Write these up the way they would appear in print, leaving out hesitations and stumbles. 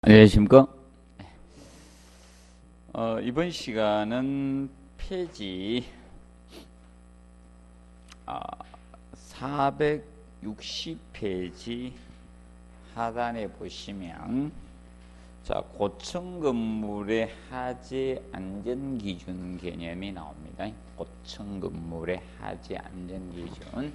안녕하십니까? 이번 시간은 페이지 460페이지 하단에 보시면 고층 건물의 하재 안전 기준 개념이 나옵니다. 고층 건물의 하재 안전 기준.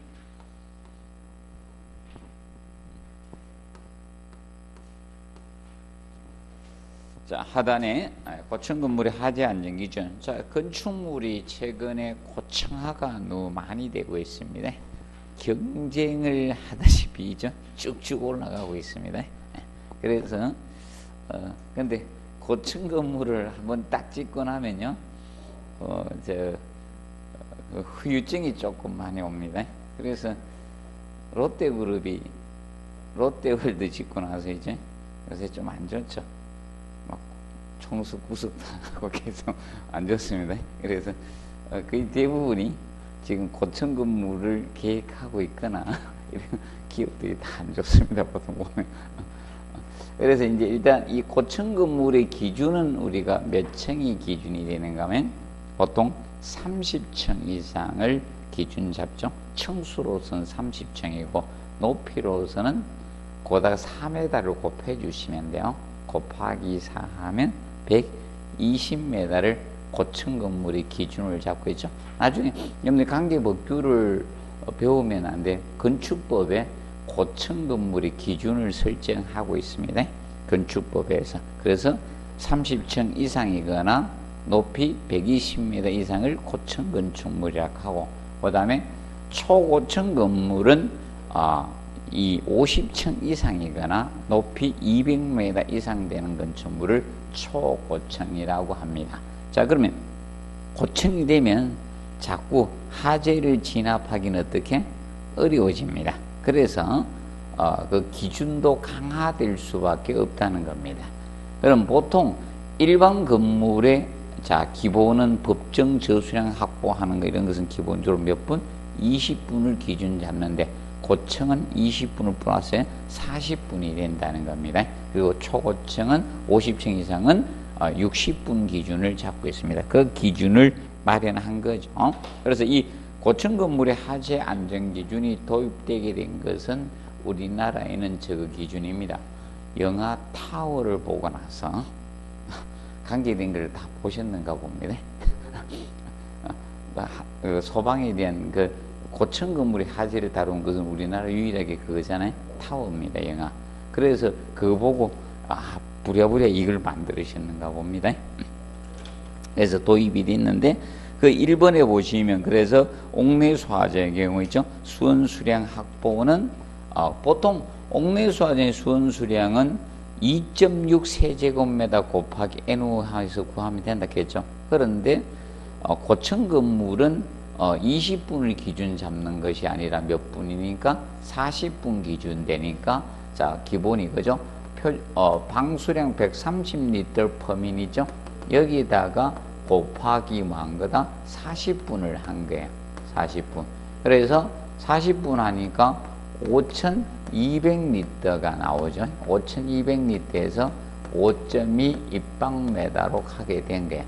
하단에 고층 건물의 하재 안전 기준. 건축물이 최근에 고층화가 너무 많이 되고 있습니다. 경쟁을 하다시피 쭉쭉 올라가고 있습니다. 그래서 근데 고층 건물을 한번 딱 짓고 나면요, 후유증이 조금 많이 옵니다. 그래서 롯데그룹이 롯데월드 짓고 나서 요새 좀 안 좋죠. 총수 구속도 하고 계속 안 좋습니다. 그래서 거의 대부분이 지금 고층 건물을 계획하고 있거나 이런 기업들이 다 안 좋습니다. 보통 보면. 그래서 이제 일단 이 고층 건물의 기준은 우리가 몇 층이 기준이 되는가 하면 보통 30층 이상을 기준 잡죠. 층수로서는 30층이고 높이로서는 거기다가 4m를 곱해 주시면 돼요. 곱하기 4 하면 120m를 고층 건물의 기준을 잡고 있죠. 나중에 여러분들 관계법규를 배우면 안 돼. 건축법에 고층 건물의 기준을 설정하고 있습니다. 건축법에서. 그래서 30층 이상이거나 높이 120m 이상을 고층 건축물이라고 하고, 그 다음에 초고층 건물은 이 50층 이상이거나 높이 200m 이상 되는 건축물을 초고층이라고 합니다. 자, 그러면 고층이 되면 자꾸 하재를 진압하기는 어떻게? 어려워집니다. 그래서 그 기준도 강화될 수밖에 없다는 겁니다. 그럼 보통 일반 건물의 기본은 법정 저수량 확보하는 거, 이런 것은 기본적으로 몇 분? 20분을 기준 잡는데 고층은 20분을 플러스 40분이 된다는 겁니다. 그리고 초고층은 50층 이상은 60분 기준을 잡고 있습니다. 그 기준을 마련한 거죠. 그래서 이 고층 건물의 하재 안전 기준이 도입되게 된 것은 우리나라에는 저 기준입니다. 영화 타워를 보고 나서 관계된 걸 다 보셨는가 봅니다. 소방에 대한 고층 건물의 하재를 다룬 것은 우리나라 유일하게 그거잖아요. 타워입니다. 영화. 그래서 그거 보고 부랴부랴 이걸 만들으셨는가 봅니다. 그래서 도입이 됐는데, 그 1번에 보시면, 그래서 옥내수하자의 경우 있죠. 수원수량 확보는 보통 옥내수하자의 수원수량은 2.6 세제곱미터 곱하기 N호에서 구하면 된다 했죠. 그런데 고층 건물은 20분을 기준 잡는 것이 아니라 몇 분이니까 40분 기준 되니까, 기본이 그죠? 방수량 130리터 퍼민이죠? 여기다가 곱하기 한 거다 40분을 한 거예요. 40분. 그래서 40분 하니까 5,200리터가 나오죠. 5,200리터에서 5.2 입방메다로 하게 된 거예요.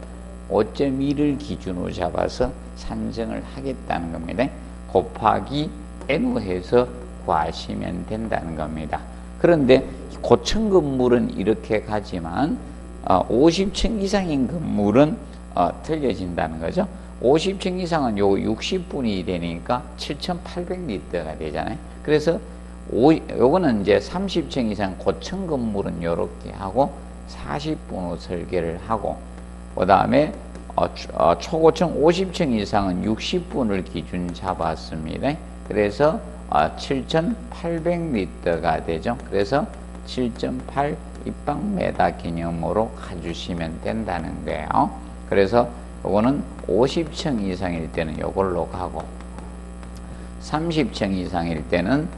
5.2를 기준으로 잡아서 산정을 하겠다는 겁니다. 곱하기 N호해서 구하시면 된다는 겁니다. 그런데 고층 건물은 이렇게 가지만 50층 이상인 건물은 틀려진다는 거죠. 50층 이상은 요 60분이 되니까 7,800리터가 되잖아요. 그래서 요거는 이제 30층 이상 고층 건물은 요렇게 하고 40분으로 설계를 하고, 그 다음에 초고층 50층 이상은 60분을 기준 잡았습니다. 그래서 7,800리터가 되죠. 그래서 7.8 입방메다 개념으로 가주시면 된다는 거예요. 그래서 요거는 50층 이상일 때는 요걸로 가고, 30층 이상일 때는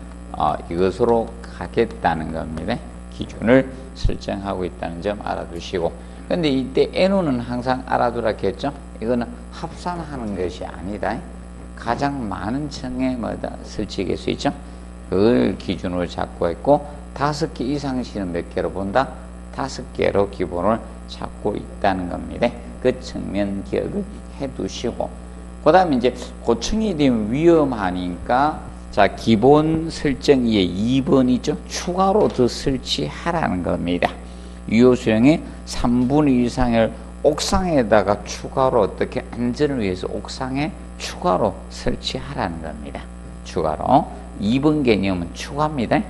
이것으로 가겠다는 겁니다. 기준을 설정하고 있다는 점 알아두시고, 근데 이때 N호는 항상 알아두라겠죠? 이거는 합산하는 것이 아니다. 가장 많은 층에 설치할 수 있죠? 그걸 기준으로 잡고 있고, 5개 이상 시는 몇 개로 본다? 5개로 기본을 찾고 있다는 겁니다. 그 측면 기억을 해두시고, 그 다음에 이제 고층이 되면 위험하니까, 자, 기본 설정에 2번이죠. 추가로 더 설치하라는 겁니다. 유효수용의 3분의 1 이상을 옥상에다가 추가로 어떻게 안전을 위해서 옥상에 추가로 설치하라는 겁니다. 추가로. 2번 개념은 추가입니다.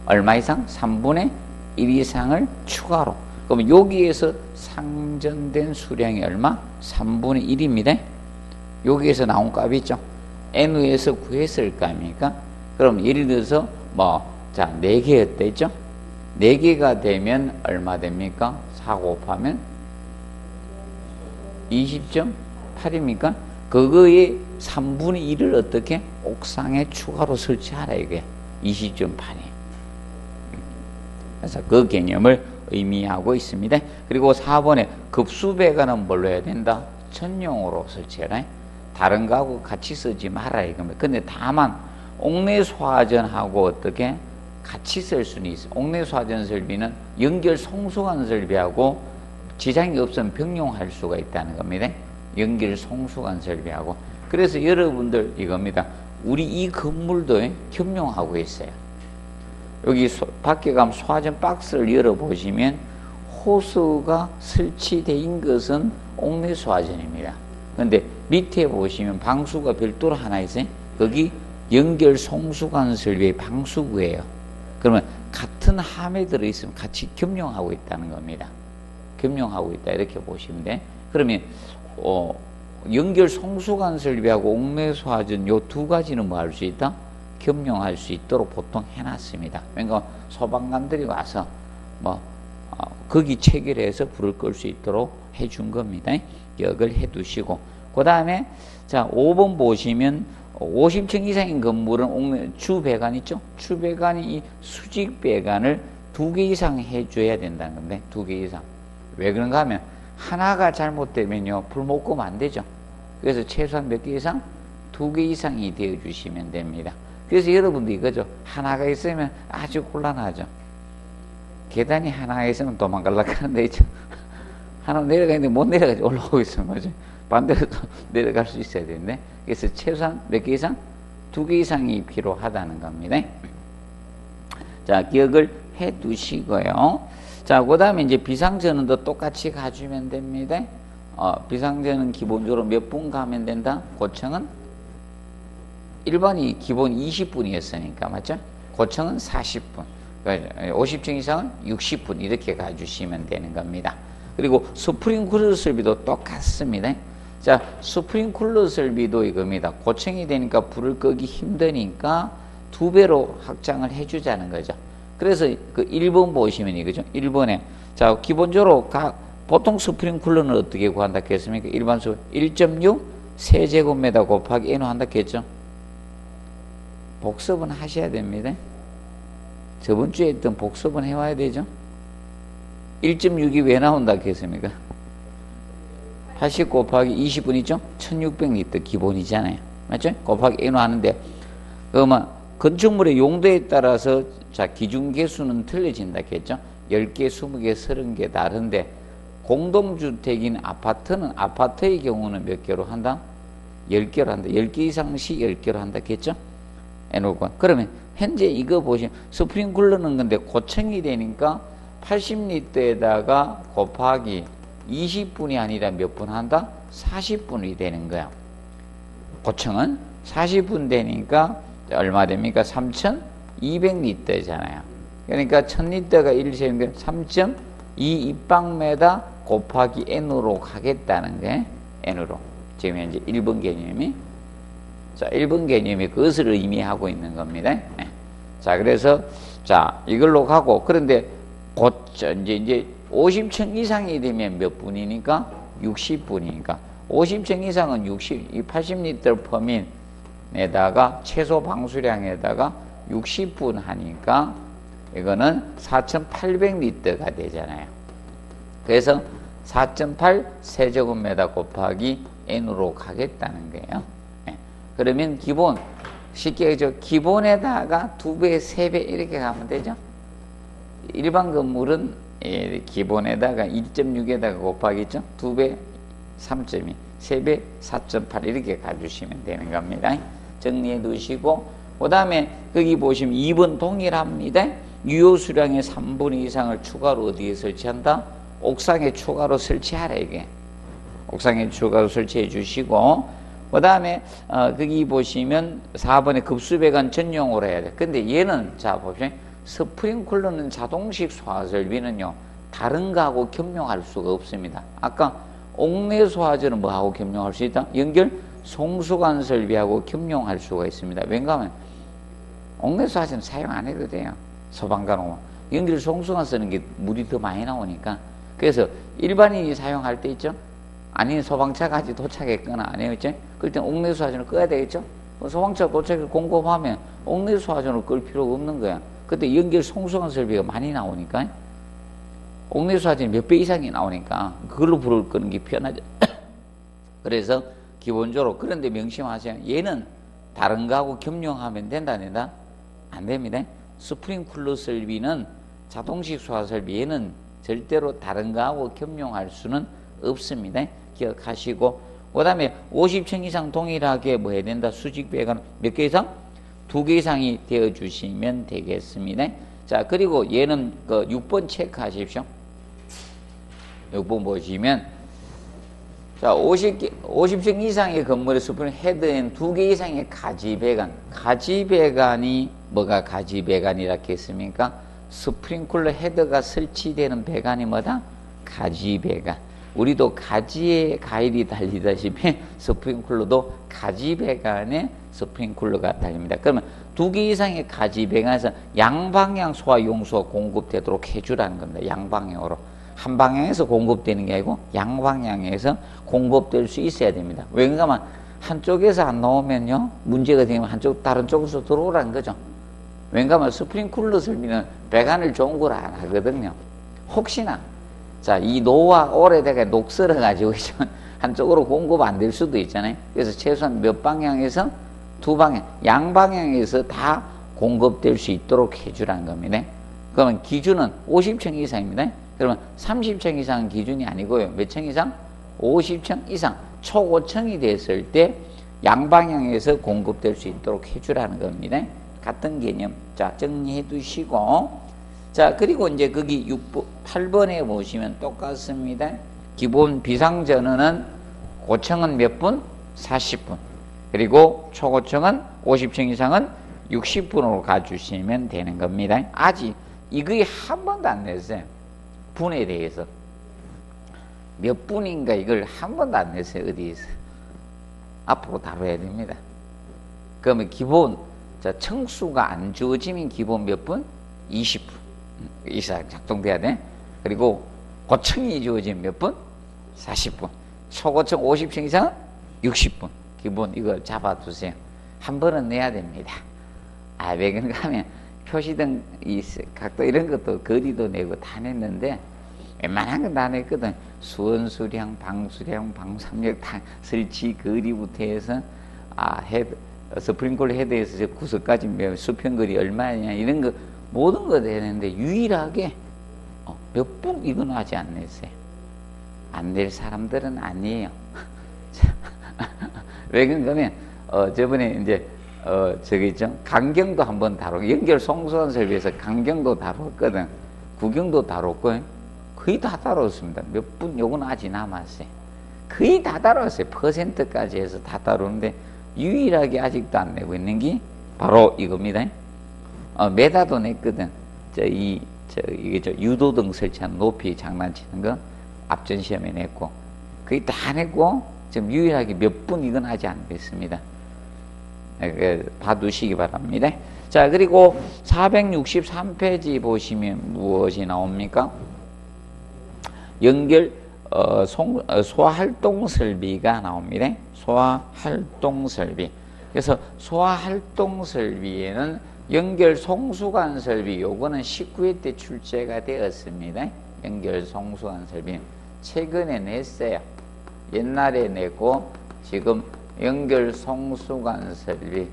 얼마 이상? 3분의 1 이상을 추가로. 그럼 여기에서 상전된 수량이 얼마? 3분의 1입니다. 여기에서 나온 값이 있죠. N우에서 구했을 값입니까? 그럼 예를 들어서 자, 4개였댔죠? 4개가 되면 얼마 됩니까? 4 곱하면 20.8입니까? 그거의 3분의 1을 어떻게? 옥상에 추가로 설치하라 이게 20.8이에요. 그래서 그 개념을 의미하고 있습니다. 그리고 4번에 급수배관은 뭘로 해야 된다? 전용으로 설치해라. 다른 거하고 같이 쓰지 마라 이겁니다. 근데 다만 옥내소화전하고 어떻게 같이 쓸 수는 있어요. 옥내소화전 설비는 연결 송수관 설비하고 지장이 없으면 병용할 수가 있다는 겁니다. 연결 송수관 설비하고. 그래서 여러분들 이겁니다. 우리 이 건물도 겸용하고 있어요. 여기 밖에 가면 소화전 박스를 열어보시면 호스가 설치된 것은 옥내소화전입니다. 그런데 밑에 보시면 방수가 별도로 하나 있어요. 거기 연결 송수관 설비의 방수구예요. 그러면 같은 함에 들어있으면 같이 겸용하고 있다는 겁니다. 겸용하고 있다 이렇게 보시면 돼. 그러면 연결 송수관 설비하고 옥내소화전 요 두 가지는 뭐 할 수 있다? 겸용할 수 있도록 보통 해놨습니다. 그러니까 소방관들이 와서 거기 체결해서 불을 끌 수 있도록 해준 겁니다. 기억을 해두시고, 그 다음에 자 5번 보시면 50층 이상인 건물은 주배관 있죠? 주배관이 이 수직배관을 2개 이상 해줘야 된다는 건데 2개 이상. 왜 그런가 하면 하나가 잘못되면요 불 못 끄면 안 되죠. 그래서 최소한 몇 개 이상? 2개 이상이 되어 주시면 됩니다. 그래서 여러분도 이거죠. 하나가 있으면 아주 곤란하죠. 계단이 하나가 있으면 도망가려고 하는데 있죠. 하나 내려가는데 못 내려가지 올라오고 있으면 뭐죠. 반대로 내려갈 수 있어야 되는데. 그래서 최소한 몇 개 이상? 2개 이상이 필요하다는 겁니다. 자, 기억을 해 두시고요. 자, 그 다음에 이제 비상전원도 똑같이 가주면 됩니다. 비상전원 기본적으로 몇 분 가면 된다? 고층은? 일반이 기본 20분이었으니까, 맞죠? 고층은 40분. 50층 이상은 60분 이렇게 가주시면 되는 겁니다. 그리고 스프링쿨러 설비도 똑같습니다. 자, 스프링쿨러 설비도 이겁니다. 고층이 되니까 불을 끄기 힘드니까 2배로 확장을 해주자는 거죠. 그래서 그 1번 보시면 이거죠. 1번에 자, 기본적으로 보통 스프링쿨러는 어떻게 구한다 했습니까? 일반 수 1.6 세제곱미터 곱하기 N호 한다 했죠. 복습은 하셔야 됩니다. 저번 주에 했던 복습은 해와야 되죠. 1.6이 왜 나온다 했습니까? 80 곱하기 20분이죠? 1600리터 기본이잖아요. 맞죠? 곱하기 N호 하는데, 그러면 건축물의 용도에 따라서 자, 기준 개수는 틀려진다 했죠? 10개, 20개, 30개 다른데, 공동주택인 아파트는 아파트의 경우는 몇 개로 한다? 10개로 한다. 10개 이상 시 10개로 한다 했죠? N호권. 그러면 현재 이거 보시면 스프링쿨러는 근데 고층이 되니까 80리터에다가 곱하기 20분이 아니라 몇 분 한다? 40분이 되는 거야. 고층은 40분 되니까 얼마 됩니까? 3,200리터잖아요. 그러니까 1000리터가 1세인데 3.2 입방메다 곱하기 N으로 가겠다는 게 N으로. 지금 현재 1번 개념이. 자, 1번 개념이 그것을 의미하고 있는 겁니다. 네. 자, 그래서 자, 이걸로 가고, 그런데 곧 이제 50층 이상이 되면 몇 분이니까? 60분이니까. 50층 이상은 80리터 퍼민에다가 최소 방수량에다가 60분 하니까 이거는 4,800리터가 되잖아요. 그래서 4.8 세제곱미터 곱하기 N으로 가겠다는 거예요. 네. 그러면 기본, 쉽게 기본에다가 2배, 3배 이렇게 가면 되죠. 일반 건물은 기본에다가 2.6에다가 곱하기죠. 2배 3.2, 3배 4.8 이렇게 가주시면 되는 겁니다. 정리해 두시고 그 다음에 거기 보시면 2번 동일합니다. 유효 수량의 3분의 2 이상을 추가로 어디에 설치한다? 옥상에 추가로 설치하라 이게. 옥상에 추가로 설치해 주시고 그 다음에 거기 보시면 4번에 급수배관 전용으로 해야 돼. 근데 얘는 자 보시면 스프링클러는 자동식 소화설비는요 다른 거하고 겸용할 수가 없습니다. 아까 옥내 소화전은 뭐하고 겸용할 수 있다? 연결 송수관 설비하고 겸용할 수가 있습니다. 왜냐하면 옥내 소화전은 사용 안 해도 돼요. 소방관은 연결 송수관 쓰는 게 물이 더 많이 나오니까. 그래서 일반인이 사용할 때 있죠. 아니면 소방차까지 도착했거나 안 해요. 그럴 땐 옥내 소화전을 꺼야 되겠죠. 소방차 도착해서 공급하면 옥내 소화전을 끌 필요가 없는 거야. 그때 연결 송수관 설비가 많이 나오니까 옥내 소화전이 몇 배 이상이 나오니까 그걸로 불을 끄는 게 편하죠. 그래서 기본적으로 그런데 명심하세요. 얘는 다른 거하고 겸용하면 된다 안 된다? 안 됩니다. 스프링쿨러 설비는 자동식 소화 설비 얘는 절대로 다른 거하고 겸용할 수는 없습니다. 기억하시고 그 다음에 50층 이상 동일하게 뭐 해야 된다? 수직 배관 몇 개 이상? 2개 이상이 되어 주시면 되겠습니다. 자, 그리고 얘는 그 6번 체크하십시오. 6번 보시면 자, 50층 이상의 건물의 스프링 헤드엔 2개 이상의 가지배관. 가지배관이 뭐가 가지배관이라 했습니까? 스프링클러 헤드가 설치되는 배관이 뭐다? 가지배관. 우리도 가지에 가일이 달리다시피 스프링클러도 가지배관에 스프링클러가 달립니다. 그러면 2개 이상의 가지배관에서 양방향 소화 용수가 공급되도록 해주라는 겁니다. 양방향으로. 한 방향에서 공급되는 게 아니고 양방향에서 공급될 수 있어야 됩니다. 왜냐하면 한쪽에서 안 나오면요 문제가 되면 다른 쪽에서 들어오라는 거죠. 왜냐하면 스프링클러 설비는 배관을 좋은 걸 안 하거든요. 혹시나 자, 이 노화 오래되게 녹슬어 가지고 한쪽으로 공급 안 될 수도 있잖아요. 그래서 최소한 몇 방향에서 2방향, 양방향에서 다 공급될 수 있도록 해주라는 겁니다. 그러면 기준은 50층 이상입니다. 그러면 30층 이상은 기준이 아니고요. 몇 층 이상? 50층 이상. 초고층이 됐을 때 양방향에서 공급될 수 있도록 해주라는 겁니다. 같은 개념. 자, 정리해 두시고. 자, 그리고 이제 거기 8번에 보시면 똑같습니다. 기본 비상전원은 고층은 몇 분? 40분. 그리고 초고층은 50층 이상은 60분으로 가주시면 되는 겁니다. 아직 이거에 한 번도 안 냈어요. 분에 대해서. 몇 분인가 이걸 한 번도 안 냈어요. 어디에서. 앞으로 다뤄야 됩니다. 그러면 기본, 자, 층수가 안 주어지면 기본 몇 분? 20분. 이상 작동돼야 돼. 그리고 고층이 주어지면 몇 분? 40분. 초고층 50층 이상 60분. 기본 이걸 잡아두세요. 한 번은 내야 됩니다. 아, 왜 그런가 하면 표시등, 각도 이런 것도 거리도 내고 다 냈는데 웬만한 건 다 냈거든. 수원수량, 방수량, 방삼력, 설치 거리부터 해서 스프링클러 헤드에서 저 구석까지 수평거리 얼마냐 이런 거 모든 거 되는데 유일하게 몇 분 이건 아직 안 냈어요. 안 낼 사람들은 아니에요. 왜 그러냐면 저번에 이제 저기 있죠. 강경도 한번 다루고 연결 송수관 설비에서 강경도 다뤘거든. 구경도 다뤘고 거의 다 다뤘습니다. 몇 분 요건 아직 남았어요. 거의 다 다뤘어요. 퍼센트까지 해서 다 다루는데 유일하게 아직도 안 내고 있는 게 바로 이겁니다. 메다도 냈거든. 이게 유도등 설치한 높이 장난치는 거 앞전 시험에 냈고 거의 다 냈고 지금 유일하게 몇 분 이건 아직 안 됐습니다. 봐두시기 바랍니다. 자, 그리고 463페이지 보시면 무엇이 나옵니까? 연결 소화활동 설비가 나옵니다. 소화활동 설비. 그래서 소화활동 설비에는 연결 송수관 설비, 요거는 19회 때 출제가 되었습니다. 연결 송수관 설비. 최근에 냈어요. 옛날에 내고 지금 연결 송수관 설비,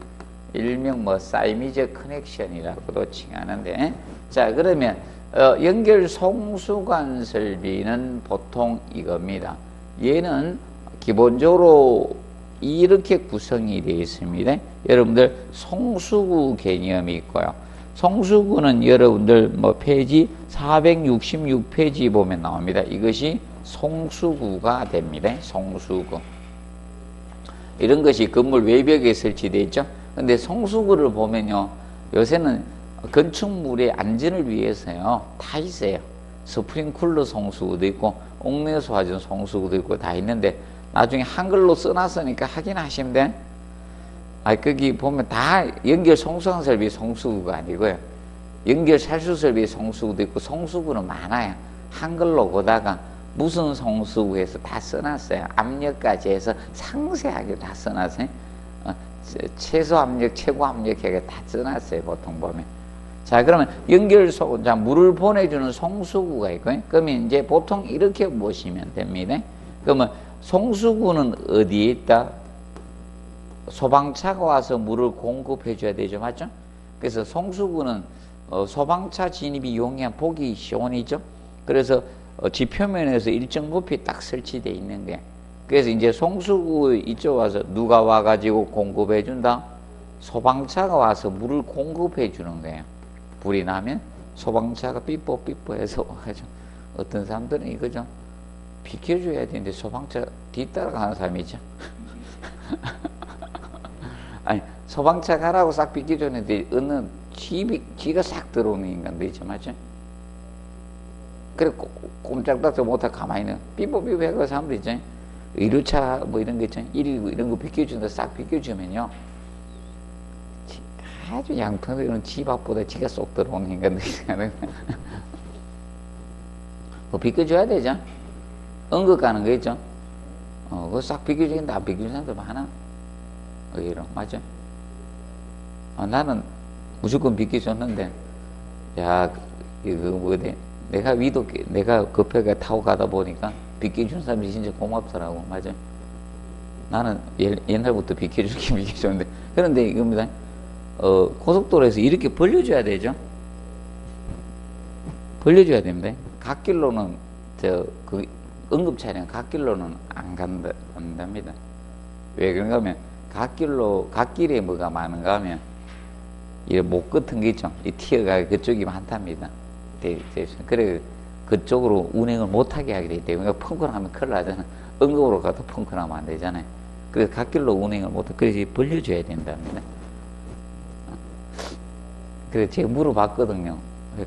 일명 사이미저 커넥션이라고도 칭하는데, 자, 그러면 연결 송수관 설비는 보통 이겁니다. 얘는 기본적으로 이렇게 구성이 되어 있습니다. 여러분들 송수구 개념이 있고요. 송수구는 여러분들 뭐 페이지 466페이지 보면 나옵니다. 이것이 송수구가 됩니다. 송수구. 이런 것이 건물 외벽에 설치되어 있죠. 근데 송수구를 보면요, 요새는 건축물의 안전을 위해서요 다 있어요. 스프링쿨러 송수구도 있고 옥내수 화전 송수구도 있고 다 있는데, 나중에 한글로 써놨으니까 확인하시면 돼. 거기 보면 다 연결 송수관 설비 송수구가 아니고요, 연결 살수 설비 송수구도 있고 송수구는 많아요. 한글로 보다가 무슨 송수구에서 다 써놨어요. 압력까지 해서 상세하게 다 써놨어요. 최소 압력, 최고 압력 해가 다 써놨어요. 보통 보면. 자, 그러면 자, 물을 보내주는 송수구가 있고요. 그러면 이제 보통 이렇게 보시면 됩니다. 그러면 송수구는 어디에 있다? 소방차가 와서 물을 공급해 줘야 되죠. 맞죠? 그래서 송수구는 소방차 진입이 용이한 보기 시원이죠. 그래서 지표면에서 일정 높이 딱 설치되어 있는 거예요. 그래서 이제 송수구 이쪽 와서 누가 와가지고 공급해 준다? 소방차가 와서 물을 공급해 주는 거예요. 불이 나면 소방차가 삐뽀삐뽀해서 와가지고, 어떤 사람들은 이거죠, 비켜줘야 되는데 소방차 뒤따라가는 사람이죠. 아니, 소방차 가라고 싹 비켜줬는데 어느 지가 싹 들어오는 인간도 있죠. 맞죠? 그래 꼼짝도 못하고 가만히 있는 삐뽀삐뽀 해가 사람도 있죠. 의료차 뭐 이런 거 있죠. 119 이런 거 비켜준다 싹 비켜주면요, 아주 양평이는 집 앞보다 지가 쏙 들어오는 인간도 있어요. 뭐 비켜줘야 되죠. 응급 가는 거 있죠. 그거 싹 비켜주는데 안 비켜주는 사람들 많아. 의외로. 맞죠? 나는 무조건 비켜줬는데, 야, 이거 뭐지? 내가 급하게 타고 가다 보니까 비켜준 사람이 진짜 고맙더라고. 맞아. 나는 옛날부터 비켜주긴 비켜줬는데, 그런데 이겁니다. 고속도로에서 이렇게 벌려줘야 되죠. 벌려줘야 됩니다. 갓길로는 응급차량 갓길로는 안 간답니다. 왜 그런가 하면 갓길에 뭐가 많은가 하면 이 목 같은 게 있죠. 이 티어가 그쪽이 많답니다. 그래 그쪽으로 운행을 못하게 하게 되기 때문에 펑크나면 큰일 나잖아. 응급으로 가도 펑크나면 안 되잖아요. 그래서 갓길로 운행을 못하게, 그래서 벌려줘야 된답니다. 그래서 제가 물어봤거든요.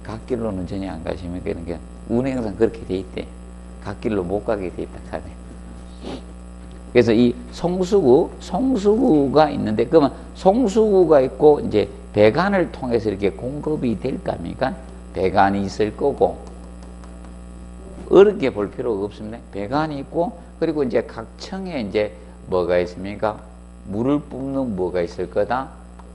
갓길로는 전혀 안 가시면 그런 게 운행상 그렇게 돼 있대. 갓길로 못 가게 돼 있다 카네. 그래서 이 송수구가 있는데, 그러면 송수구가 있고 이제 배관을 통해서 이렇게 공급이 될 겁니까? 배관이 있을 거고, 어렵게 볼 필요가 없습니다. 배관이 있고, 그리고 이제 각 층에 이제 뭐가 있습니까? 물을 뿜는 뭐가 있을 거다?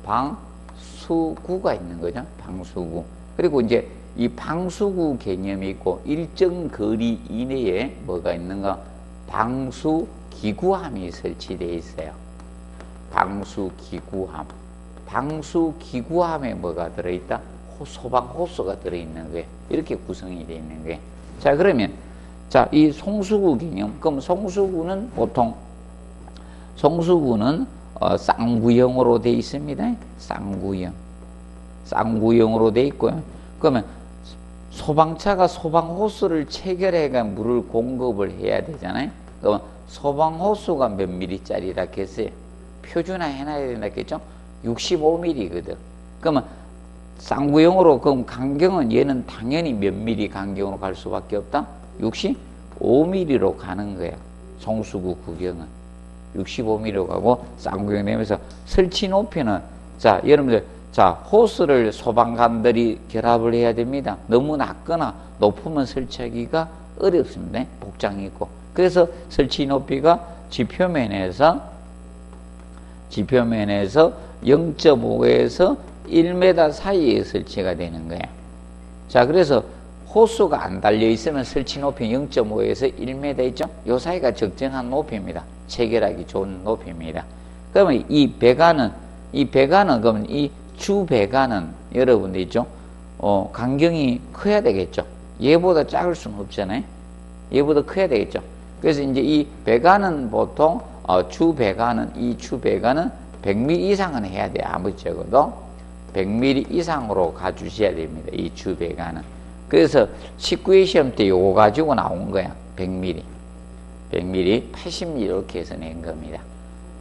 방수구가 있는 거죠. 방수구. 그리고 이제 이 방수구 개념이 있고, 일정 거리 이내에 뭐가 있는가? 방수기구함이 설치되어 있어요. 방수기구함. 방수기구함에 뭐가 들어있다? 소방호스가 들어있는 거예요. 이렇게 구성이 되어 있는 거예요. 자, 그러면 자, 이 송수구 개념. 그럼 송수구는 보통 쌍구형으로 되어 있습니다. 쌍구형으로 되어 있고요. 그러면 소방차가 소방호스를 체결해가 물을 공급을 해야 되잖아요. 그러면 소방호스가 몇 mm짜리라 했어요? 표준화 해놔야 된다 했죠? 65mm거든. 그러면 쌍구형으로, 그럼 간격은 얘는 당연히 몇 mm 간격으로 갈 수밖에 없다? 65mm로 가는 거예요. 송수구 구경은 65mm로 가고 쌍구형 되면서 설치 높이는, 자, 여러분들, 자, 호스를 소방관들이 결합을 해야 됩니다. 너무 낮거나 높으면 설치하기가 어렵습니다. 복장이 있고. 그래서 설치 높이가 지표면에서 0.5에서 1m 사이에 설치가 되는 거예요. 자, 그래서 호스가 안 달려 있으면 설치 높이 0.5에서 1m 있죠? 요 사이가 적정한 높이입니다. 체결하기 좋은 높이입니다. 그러면 이 배관은 그러면 이 주 배관은 여러분들 있죠? 간격이 커야 되겠죠. 얘보다 작을 수는 없잖아요. 얘보다 커야 되겠죠. 그래서 이제 이 배관은 보통 주 배관은 이 주 배관은 100mm 이상은 해야 돼요. 아무리 적어도 100mm 이상으로 가주셔야 됩니다. 이 주 배관은. 그래서 19회 시험 때 요거 가지고 나온 거야. 100mm, 80mm 이렇게 해서 낸 겁니다.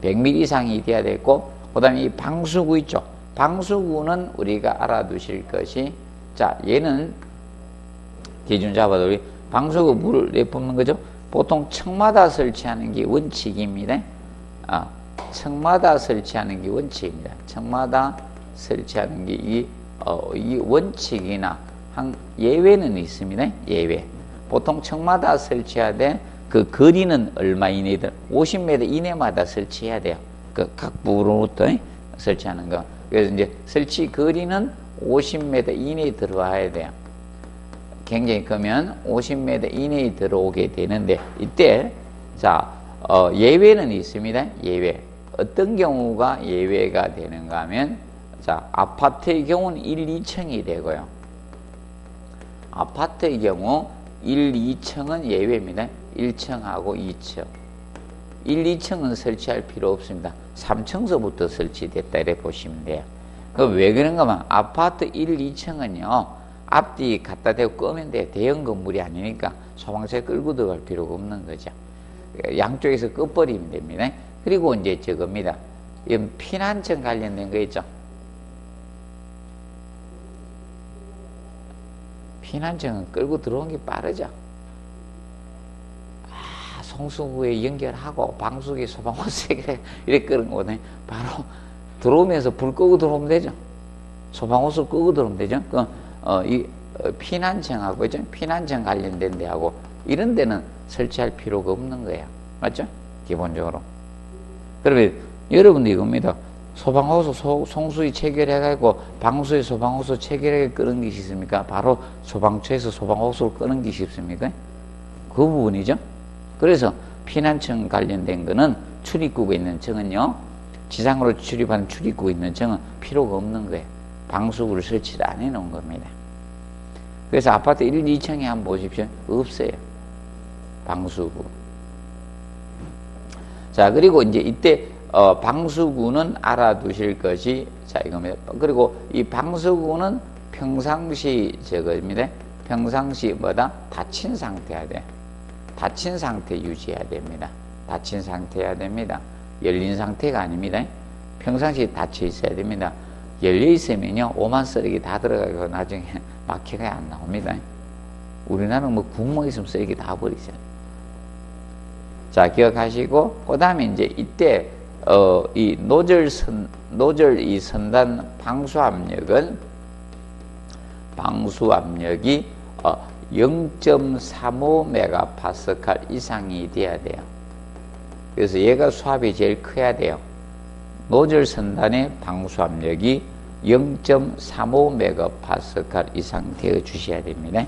100mm 이상이 돼야 되고, 그 다음에 이 방수구 있죠. 방수구는 우리가 알아두실 것이, 자, 얘는 기준 잡아도 우리 방수구 물을 내뿜는 거죠. 보통 층마다 설치하는 게 원칙입니다. 층마다 설치하는 게 원칙입니다. 층마다 설치하는 게 이 원칙이나 한 예외는 있습니다. 예외. 보통 층마다 설치해야 돼. 그 거리는 얼마 이내들 50m 이내마다 설치해야 돼요. 그 각 부분부터 설치하는 거. 그래서 이제 설치 거리는 50m 이내에 들어와야 돼요. 굉장히 크면 50m 이내에 들어오게 되는데, 이때 자 예외는 있습니다. 예외. 어떤 경우가 예외가 되는가 하면, 자, 아파트의 경우는 1, 2층이 되고요. 아파트의 경우 1, 2층은 예외입니다. 1층하고 2층. 1, 2층은 설치할 필요 없습니다. 3층서부터 설치됐다 이렇게 보시면 돼요. 왜 그런가 하면 아파트 1, 2층은요 앞뒤 갖다 대고 끄면 돼요. 대형 건물이 아니니까 소방차 끌고 들어갈 필요가 없는 거죠. 양쪽에서 꺼버리면 됩니다. 그리고 이제 저겁니다. 피난처 관련된 거 있죠. 피난처는 끌고 들어오는 게 빠르죠. 송수구에 연결하고 방수기 소방호스 이렇게 끄는 거거든요. 바로 들어오면서 불 끄고 들어오면 되죠. 소방호스 끄고 들어오면 되죠. 피난청하고 있죠. 피난청 관련된 데하고 이런 데는 설치할 필요가 없는 거예요. 맞죠? 기본적으로. 그러면 여러분도 이겁니다. 소방호스 송수위 체결해가지고 방수에 소방호스 체결해 끄는 게 쉽습니까? 바로 소방처에서 소방호스를 끄는 게 쉽습니까? 그 부분이죠. 그래서 피난청 관련된 거는 출입구가 있는 층은요, 지상으로 출입하는 출입구가 있는 층은 필요가 없는 거예요. 방수구를 설치를 안 해놓은 겁니다. 그래서 아파트 1, 2층에 한번 보십시오. 없어요. 방수구. 자, 그리고 이제 이때 방수구는 알아두실 것이, 자, 이겁니다. 그리고 이 방수구는 평상시 저거입니다. 평상시 뭐다? 닫힌 상태여야 돼. 닫힌 상태 유지해야 됩니다. 닫힌 상태여야 됩니다. 열린 상태가 아닙니다. 평상시에 닫혀 있어야 됩니다. 열려 있으면요, 오만 쓰레기 다 들어가고 나중에 막혀가 안 나옵니다. 우리나라는 뭐 구멍 있으면 쓰레기 다 버리죠. 자, 기억하시고, 그 다음에 이제 이때, 이 노즐 이 선단 방수압력이 0.35메가파스칼 이상이 돼야 돼요. 그래서 얘가 수압이 제일 커야 돼요. 노즐 선단의 방수압력이 0.35메가파스칼 이상 되어 주셔야 됩니다.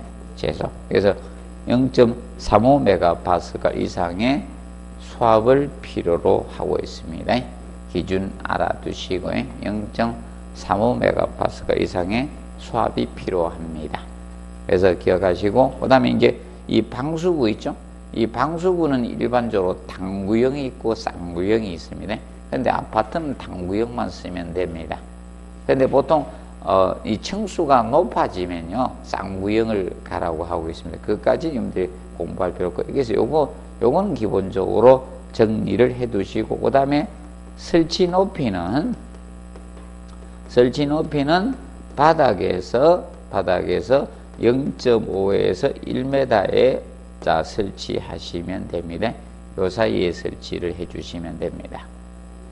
그래서 0.35메가파스칼 이상의 수압을 필요로 하고 있습니다. 기준 알아두시고요. 0.35메가파스칼 이상의 수압이 필요합니다. 그래서 기억하시고, 그 다음에 이제 이 방수구 있죠? 이 방수구는 일반적으로 당구형이 있고 쌍구형이 있습니다. 근데 아파트는 당구형만 쓰면 됩니다. 근데 보통 이 층수가 높아지면요 쌍구형을 가라고 하고 있습니다. 그것까지 여러분들이 공부할 필요 없고, 그래서 요거는 기본적으로 정리를 해 두시고, 그 다음에 설치 높이는 바닥에서 0.5에서 1m에 자 설치하시면 됩니다. 요 사이에 설치를 해 주시면 됩니다.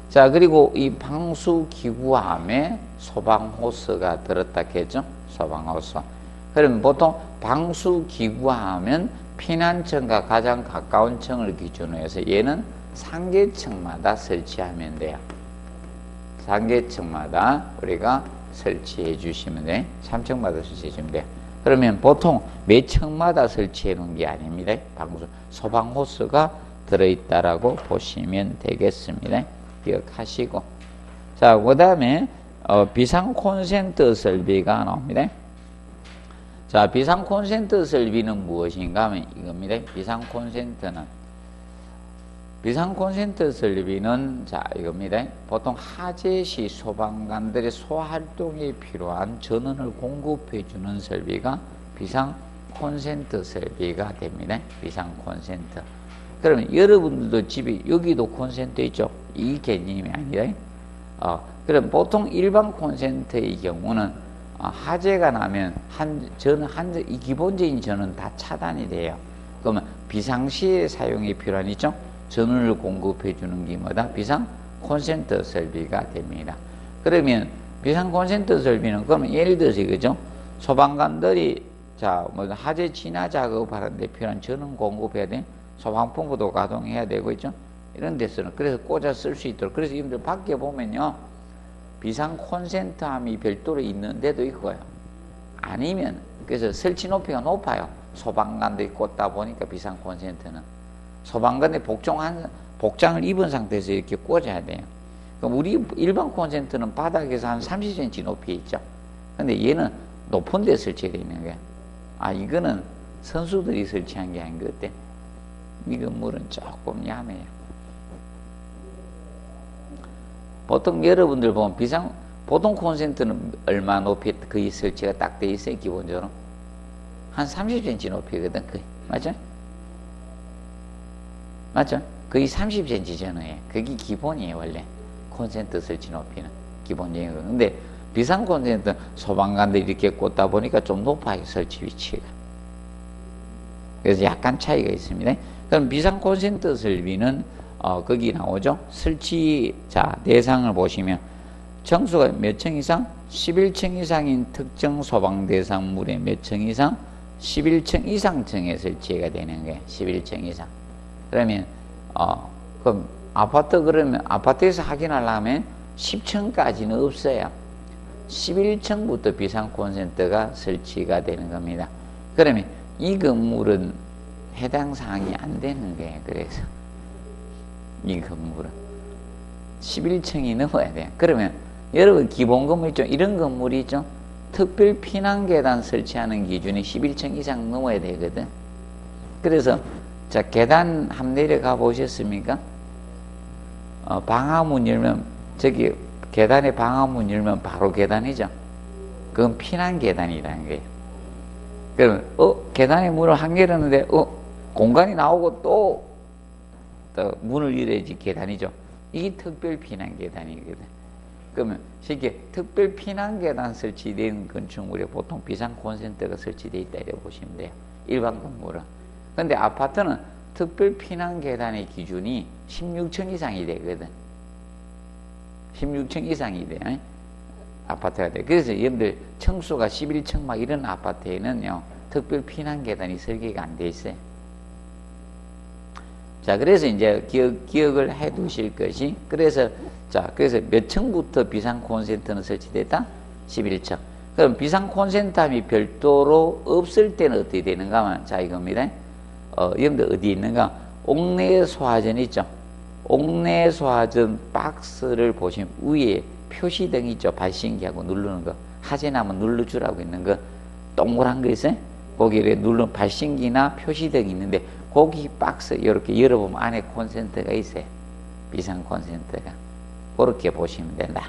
자, 그리고 이 방수기구함에 소방호스가 들었다 했죠? 소방호스. 그러면 보통 방수기구함은 피난층과 가장 가까운 층을 기준으로 해서 얘는 상계층마다 설치하면 돼요. 상계층마다 우리가 설치해 주시면 돼요. 3층마다 설치해 주시면 돼요. 그러면 보통 몇 층마다 설치해 놓은 게 아닙니다. 소방호스가 들어있다라고 보시면 되겠습니다. 기억하시고. 자, 그 다음에 비상 콘센트 설비가 나옵니다. 자, 비상 콘센트 설비는 무엇인가 하면 이겁니다. 비상 콘센트 설비는 자, 이겁니다. 보통 하재 시 소방관들의 소활동에 필요한 전원을 공급해 주는 설비가 비상 콘센트 설비가 됩니다. 비상 콘센트. 그러면 여러분들도 집에 여기도 콘센트 있죠? 이 개념이 아니라 그럼 보통 일반 콘센트의 경우는 화재가 나면 이 기본적인 전원 다 차단이 돼요. 그러면 비상시에 사용이 필요한 있죠? 전원을 공급해 주는 게 뭐다? 비상 콘센트 설비가 됩니다. 그러면 비상 콘센트 설비는 그러면 예를 들어서 이거죠. 소방관들이 화재 진화 작업하는데 필요한 전원 공급해야 돼. 소방펌프도 가동해야 되고 있죠. 이런 데서는 그래서 꽂아 쓸 수 있도록. 그래서 여러분들 밖에 보면요, 비상 콘센트 함이 별도로 있는 데도 있고요. 아니면 그래서 설치 높이가 높아요. 소방관들이 꽂다 보니까 비상 콘센트는 소방관의 복장을 입은 상태에서 이렇게 꽂아야 돼요. 그럼 우리 일반 콘센트는 바닥에서 한 30cm 높이에 있죠. 근데 얘는 높은 데 설치되어 있는 거야. 이거는 선수들이 설치한 게 아닌 것 같아. 이 건물은 조금 야매요. 보통 여러분들 보면 보통 콘센트는 얼마 높이에 거의 설치가 딱 돼 있어요, 기본적으로. 한 30cm 높이거든, 거의. 맞죠? 맞죠? 거의 30cm 전후에. 그게 기본이에요, 원래. 콘센트 설치 높이는. 기본적인 거. 근데 비상 콘센트 소방관들이 이렇게 꽂다 보니까 좀 높아요, 설치 위치가. 그래서 약간 차이가 있습니다. 그럼 비상 콘센트 설비는 거기 나오죠. 설치 대상을 보시면 층수가 몇 층 이상? 11층 이상인 특정 소방 대상물의 몇 층 이상? 11층 이상 층에 설치가 되는 거예요. 11층 이상. 그러면 그럼 그러면 아파트에서 확인하려면 10층까지는 없어요. 11층부터 비상 콘센트가 설치가 되는 겁니다. 그러면 이 건물은 해당 사항이 안 되는 거예요. 그래서 이 건물은 11층이 넘어야 돼요. 그러면 여러분 기본 건물 있죠? 이런 건물이 있죠? 특별 피난 계단 설치하는 기준이 11층 이상 넘어야 되거든. 그래서 계단 한번 내려가 보셨습니까? 방화문 열면 저기 계단에 방화문 열면 바로 계단이죠. 그건 피난 계단이라는 거예요. 그러면 계단에 문을 한 열었는데 공간이 나오고 또 문을 열어야지 계단이죠. 이게 특별 피난 계단이거든. 그러면 쉽게 특별 피난 계단 설치된 건축물에 보통 비상 콘센트가 설치되어 있다 이렇게 보시면 돼요. 일반 건물은. 근데 아파트는 특별 피난 계단의 기준이 16층 이상이 되거든. 16층 이상이 돼. 아파트가 돼. 그래서 여러분들 층수가 11층 막 이런 아파트에는요, 특별 피난 계단이 설계가 안 돼 있어요. 그래서 이제 기억을 해 두실 것이, 그래서 몇 층부터 비상 콘센트는 설치됐다? 11층. 그럼 비상 콘센트함이 별도로 없을 때는 어떻게 되는가 하면, 이겁니다. 여러분들 어디 있는가? 옥내 소화전 있죠? 옥내 소화전 박스를 보시면 위에 표시등이 있죠? 발신기하고 누르는 거. 화재 나면 눌러주라고 있는 거. 동그란 거 있어요? 거기에 누르는 발신기나 표시등이 있는데, 거기 박스 이렇게 열어보면 안에 콘센트가 있어요. 비상 콘센트가. 그렇게 보시면 된다.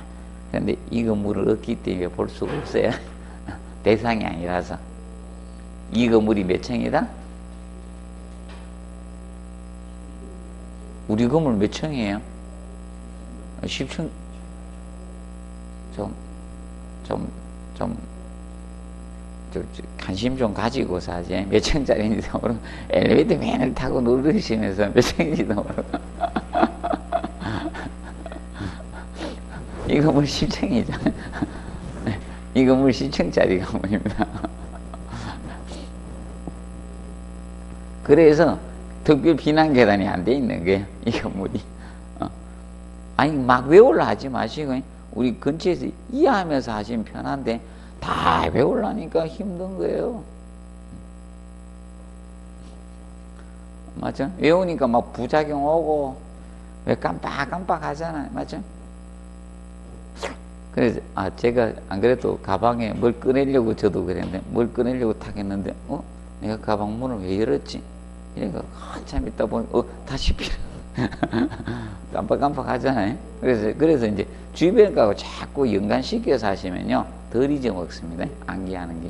그런데 이 건물을 없기 때문에 볼 수가 없어요. 대상이 아니라서. 이 건물이 몇 층이다? 우리 건물 몇 층이에요? 10층? 관심 좀 가지고 사지. 몇 층짜리인지 모르고 엘리베이터 맨을 타고 누르시면서 몇 층인지도 모르고 이 건물 10층이잖아요. 이 건물 10층짜리 건물입니다. 그래서 특별 비난 계단이 안 돼 있는 거예요, 이 건물이. 막 외우려 하지 마시고 우리 근처에서 이해하면서 하시면 편한데 다 외우려니까 힘든 거예요. 맞죠? 외우니까 막 부작용 오고 왜 깜빡깜빡 하잖아요. 맞죠? 그래서 제가 안 그래도 가방에 뭘 꺼내려고 저도 그랬는데 뭘 꺼내려고 탁 했는데 내가 가방 문을 왜 열었지? 이러니까 한참 있다 보니 다시 필요 깜빡깜빡 하잖아요. 그래서 이제 주변 가고 자꾸 연관시켜서 하시면요 덜 잊어먹습니다. 암기하는 게.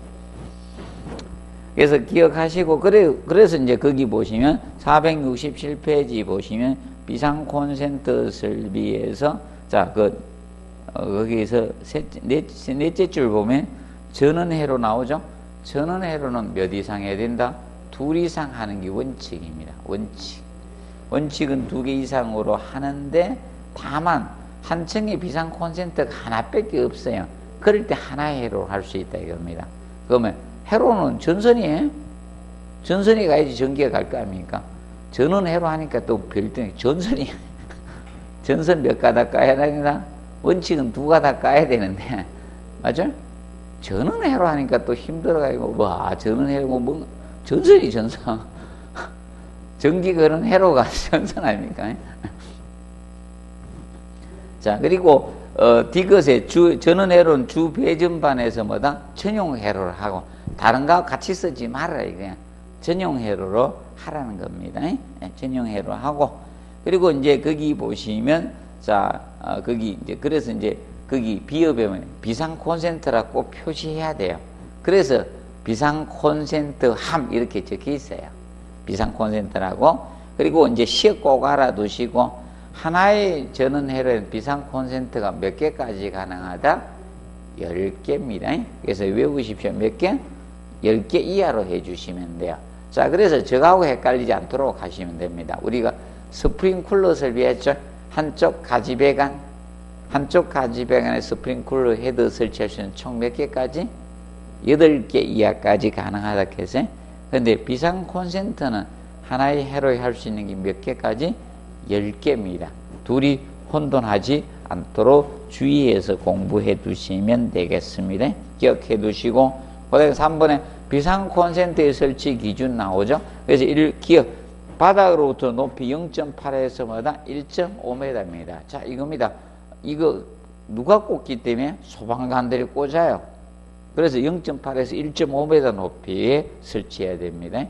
그래서 기억하시고 그래서 이제 거기 보시면 467페이지 보시면 비상 콘센트 설비에서 자 거기에서 넷째 줄 보면 전원회로 나오죠. 전원회로는 몇 이상 해야 된다? 2 이상 하는 게 원칙입니다. 원칙은 2개 이상으로 하는데 다만 한 층에 비상 콘센트가 하나밖에 없어요. 그럴 때 하나의 회로를 할 수 있다 이겁니다. 그러면 회로는 전선이에요. 전선이 가야지 전기가 갈 거 아닙니까? 전원 회로 하니까 또 별도의 전선이 전선 몇 가닥 까야 되나? 원칙은 2가닥 까야 되는데 맞죠? 전원 회로 하니까 또 힘들어가지고 전원 회로고 뭐 전선이 전선 전기 그런 회로가 전선 아닙니까? 자 그리고 뒤것에 전원 회로는 주 배전반에서 뭐다? 전용 회로를 하고 다른 거하고 같이 쓰지 말아라 이거야. 전용 회로로 하라는 겁니다. 전용 회로 하고 그리고 이제 거기 보시면 거기 이제 그래서 이제 거기 비읍에 비상 콘센트라고 꼭 표시해야 돼요. 그래서 비상 콘센트 함 이렇게 적혀 있어요. 비상 콘센트라고. 그리고 이제 시에 꼭 알아두시고 하나의 전원 회로에는 비상 콘센트가 몇 개까지 가능하다? 10개입니다. 그래서 외우십시오. 몇 개? 10개 이하로 해주시면 돼요. 자, 그래서 저하고 헷갈리지 않도록 하시면 됩니다. 우리가 스프링쿨러 설비했죠? 한쪽 가지배관 한쪽 가지배관에 스프링쿨러 헤드 설치할 수 있는 총 몇 개까지? 8개 이하까지 가능하다 해서 근데 비상 콘센트는 하나의 회로에 할 수 있는 게 몇 개까지? 10개입니다. 둘이 혼돈하지 않도록 주의해서 공부해 두시면 되겠습니다. 기억해 두시고 그다음에 3번에 비상 콘센트의 설치 기준 나오죠. 그래서 바닥으로부터 높이 0.8에서 뭐다? 1.5m입니다. 자, 이겁니다. 이거 누가 꽂기 때문에 소방관들이 꽂아요. 그래서 0.8에서 1.5m 높이에 설치해야 됩니다.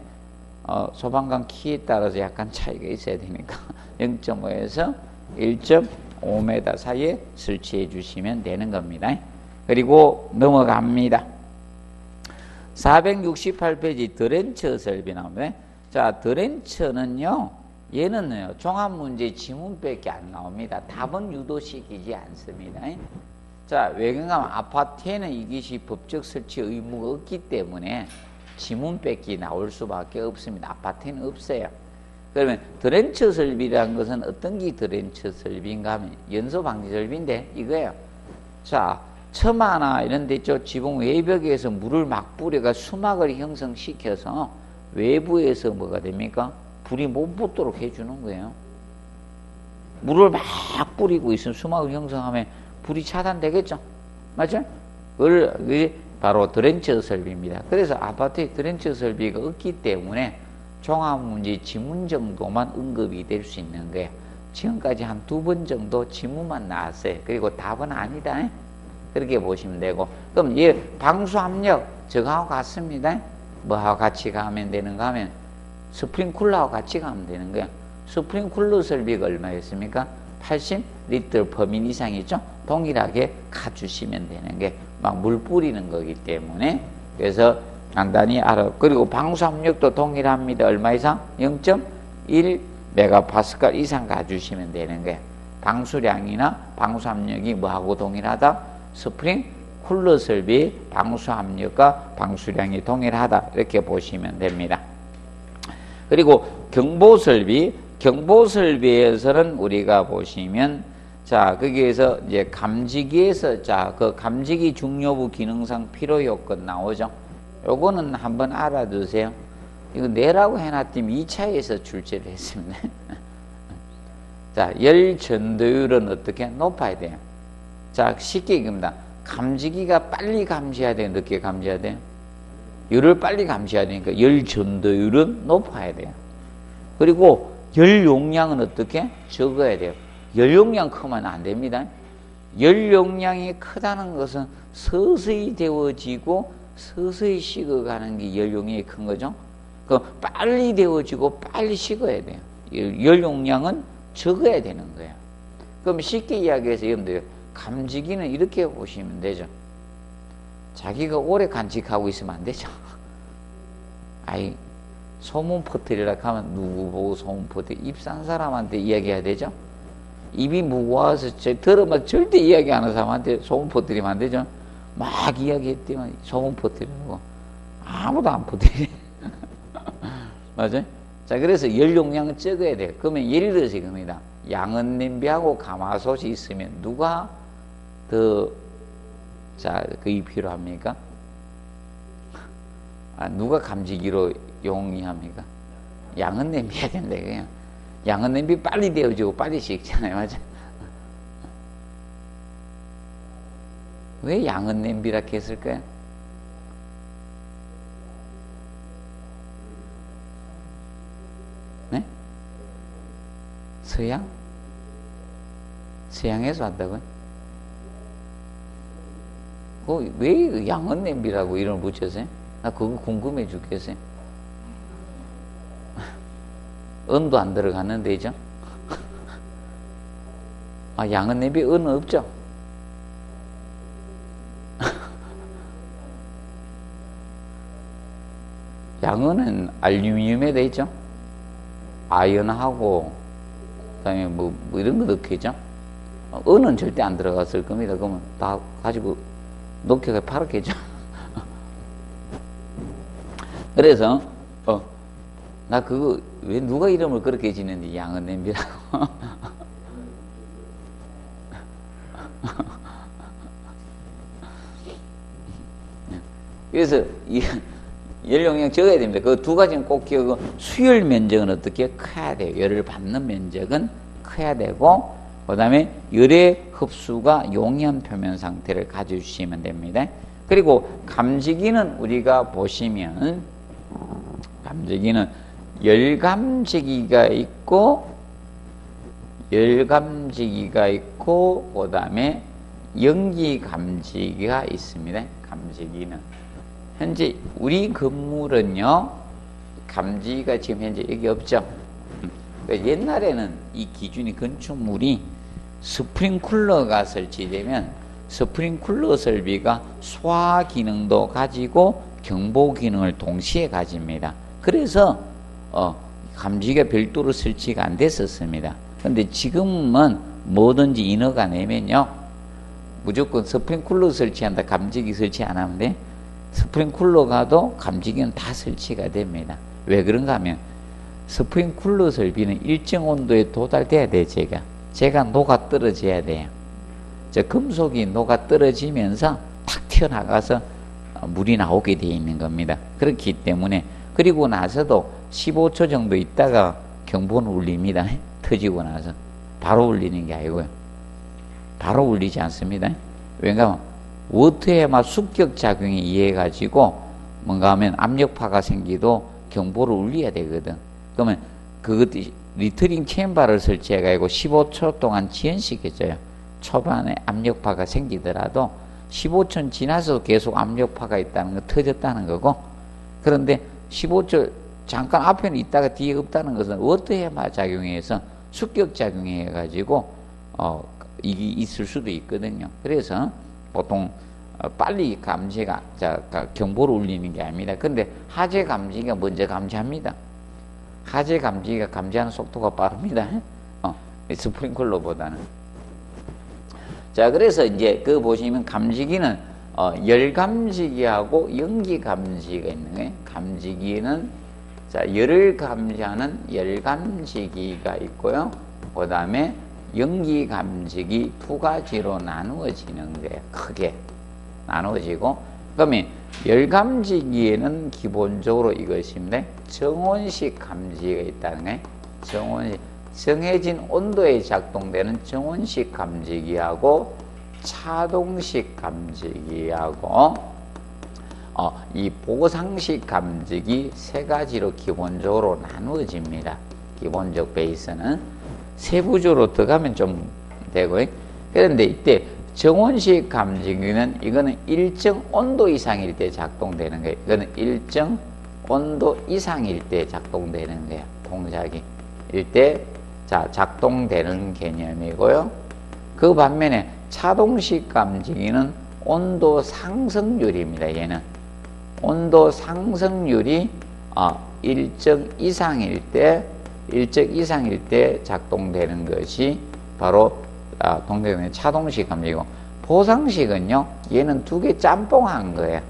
소방관 키에 따라서 약간 차이가 있어야 되니까 0.5에서 1.5m 사이에 설치해 주시면 되는 겁니다. 그리고 넘어갑니다. 468페이지 드렌처 설비 나옵니다. 자, 드렌처는요, 얘는요, 종합문제 지문밖에 안 나옵니다. 답은 유도시키지 않습니다. 자, 왜 그런가 하면 아파트에는 이것이 법적 설치 의무가 없기 때문에 지문밖에 나올 수밖에 없습니다. 아파트에는 없어요. 그러면 드렌처 설비라는 것은 어떤 게 드렌처 설비인가 하면 연소방지 설비인데 이거예요. 자, 처마나 이런 데 있죠. 지붕 외벽에서 물을 막 뿌려가 수막을 형성시켜서 외부에서 뭐가 됩니까? 불이 못 붙도록 해주는 거예요. 물을 막 뿌리고 있으면 수막을 형성하면 불이 차단되겠죠. 맞죠? 그게 바로 드렌처 설비입니다. 그래서 아파트에 드렌처 설비가 없기 때문에 종합문제 지문 정도만 언급이 될 수 있는 거예요. 지금까지 한 2번 정도 지문만 나왔어요. 그리고 답은 아니다. 그렇게 보시면 되고. 그럼 얘 방수압력 저거하고 같습니다. 뭐하고 같이 가면 되는가 하면 스프링쿨러하고 같이 가면 되는 거예요. 스프링쿨러 설비가 얼마였습니까? 80리터 퍼민 이상이죠. 동일하게 가주시면 되는 게 막 물 뿌리는 거기 때문에 그래서 간단히 알아. 그리고 방수압력도 동일합니다. 얼마 이상? 0.1 메가파스칼 이상 가주시면 되는 거예요. 방수량이나 방수압력이 뭐하고 동일하다? 스프링 쿨러 설비 방수압력과 방수량이 동일하다. 이렇게 보시면 됩니다. 그리고 경보설비에서는 우리가 보시면 자, 거기에서 이제 감지기에서 그 감지기 중요부 기능상 필요 요건 나오죠. 요거는 한번 알아두세요. 이거 내라고 해놨더니 2차에서 출제를 했습니다. 자, 열 전도율은 어떻게? 높아야 돼요. 자, 쉽게 얘기합니다. 감지기가 빨리 감지해야 돼요? 늦게 감지해야 돼요? 열을 빨리 감지해야 되니까 열 전도율은 높아야 돼요. 그리고 열 용량은 어떻게? 적어야 돼요. 열 용량 크면 안 됩니다. 열 용량이 크다는 것은 서서히 데워지고 서서히 식어가는 게 열 용량이 큰 거죠. 그 빨리 데워지고 빨리 식어야 돼요. 열 용량은 적어야 되는 거예요. 그럼 쉽게 이야기해서 여러분들 감지기는 이렇게 보시면 되죠. 자기가 오래 간직하고 있으면 안 되죠. 아이, 소문 퍼뜨리라 하면 누구 보고 소문 퍼뜨리? 입 싼 사람한테 이야기해야 되죠. 입이 무거워서 들으면 절대 이야기 안 하는 사람한테 소문 퍼뜨리면 안 되죠. 막 이야기했더만 소문 퍼뜨리고 아무도 안 퍼뜨려. 맞아요? 자, 그래서 열 용량은 적어야 돼요. 그러면 예를 들어서 이겁니다. 양은 냄비하고 가마솥이 있으면 누가 더, 자, 그게 필요합니까? 누가 감지기로 용이합니까? 양은 냄비 해야 된다, 그냥. 양은 냄비 빨리 데워지고 빨리 식잖아요, 맞아? 왜 양은 냄비라 했을까요? 네? 서양? 서양에서 한다고요? 왜 양은 냄비라고 이름을 붙였어요? 나 그거 궁금해 죽겠어요. 은도 안 들어가는 데죠? 양은 냄비 은은 없죠? 양은은 알루미늄에 돼 있죠? 아연하고, 그 다음에 뭐 이런 거 넣겠죠? 은은 절대 안 들어갔을 겁니다. 그러면 다 가지고 녹여서 팔았겠죠? 그래서, 나 그거, 왜 누가 이름을 그렇게 지는지 양은 냄비라고. 그래서, 열 용량 적어야 됩니다. 그 두 가지는 꼭 기억하고, 수열 면적은 어떻게 커야 돼요? 열을 받는 면적은 커야 되고, 그 다음에 열의 흡수가 용이한 표면 상태를 가져주시면 됩니다. 그리고 감지기는 우리가 보시면, 감지기는 열감지기가 있고, 그 다음에 연기감지기가 있습니다. 감지기는. 현재 우리 건물은요, 감지기가 지금 현재 여기 없죠. 옛날에는 이 기준이 건축물이 스프링쿨러가 설치되면 스프링쿨러 설비가 소화 기능도 가지고 경보 기능을 동시에 가집니다. 그래서 감지기가 별도로 설치가 안 됐었습니다. 그런데 지금은 뭐든지 인허가 내면요, 무조건 스프링쿨러 설치한다, 감지기 설치 안 하면 돼. 스프링쿨러 가도 감지기는 다 설치가 됩니다. 왜 그런가 하면 스프링쿨러 설비는 일정 온도에 도달돼야 돼요. 제가 녹아 떨어져야 돼요. 금속이 녹아 떨어지면서 탁 튀어나가서 물이 나오게 되어 있는 겁니다. 그렇기 때문에, 그리고 나서도 15초 정도 있다가 경보는 울립니다. 터지고 나서 바로 울리는 게 아니고요. 바로 울리지 않습니다. 왜냐하면 워터에 막 숙격 작용에 의해 가지고 뭔가 하면 압력파가 생기도 경보를 울려야 되거든. 그러면 그것도 리터링 챔버를 설치해 가지고 15초 동안 지연시켜줘요. 초반에 압력파가 생기더라도 15초 지나서 계속 압력파가 있다는 거, 터졌다는 거고, 그런데 15초 잠깐 앞에는 있다가 뒤에 없다는 것은 워터헤마 작용해서 숙격 작용해 가지고 이게 있을 수도 있거든요. 그래서 보통 빨리 감지가, 경보를 울리는 게 아닙니다. 근데 하재 감지기가 먼저 감지합니다. 하재 감지기가 감지하는 속도가 빠릅니다. 스프링클러보다는. 자, 그래서 이제 그 보시면 감지기는 열 감지기하고 연기 감지기가 있는 거예요. 감지기는 열을 감지하는 열 감지기가 있고요. 그 다음에 연기 감지기 두 가지로 나누어지는 거예요. 크게 나누어지고, 그러면 열 감지기에는 기본적으로 이것입니다. 정온식 감지기가 있다는 거예요. 정온식, 정해진 온도에 작동되는 정온식 감지기하고 차동식 감지기하고 이 보상식 감지기 세 가지로 기본적으로 나누어집니다. 기본적 베이스는 세부적으로 들어가면 좀 되고요. 그런데 이때 정원식 감지기는 이거는 일정 온도 이상일 때 작동되는 거예요. 이거는 일정 온도 이상일 때 작동되는 거예요. 동작이 일때 자 작동되는 개념이고요. 그 반면에 차동식 감지기는 온도 상승률입니다. 얘는 온도 상승률이 일정 이상일 때 작동되는 것이 바로 동작되는 차동식 감지기고, 보상식은요 얘는 두 개 짬뽕한 거예요.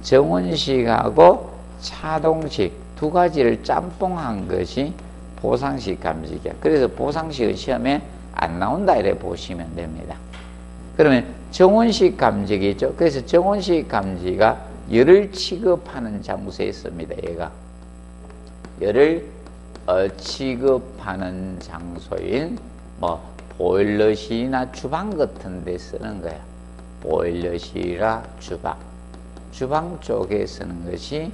정원식하고 차동식 두 가지를 짬뽕한 것이 보상식 감지기야. 그래서 보상식은 시험에 안 나온다 이래 보시면 됩니다. 그러면 정원식 감지기죠. 그래서 정원식 감지기가 열을 취급하는 장소에 있습니다. 얘가 열을 취급하는 장소인 보일러실이나 주방 같은 데 쓰는 거예요. 보일러실이나 주방 쪽에 쓰는 것이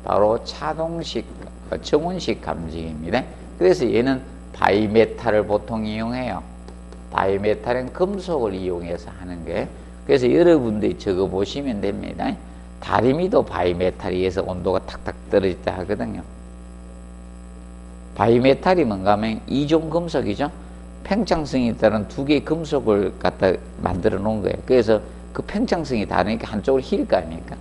바로 차동식 정원식 감지기입니다. 그래서 얘는 바이메탈을 보통 이용해요. 바이메탈은 금속을 이용해서 하는 거예요. 그래서 여러분들이 적어 보시면 됩니다. 다리미도 바이메탈에 의해서 온도가 탁탁 떨어졌다 하거든요. 바이메탈이 뭔가 하면 이종 금속이죠. 팽창성에 따른 두 개의 금속을 갖다 만들어 놓은 거예요. 그래서 그 팽창성이 다르니까 한쪽을 힐 거 아닙니까?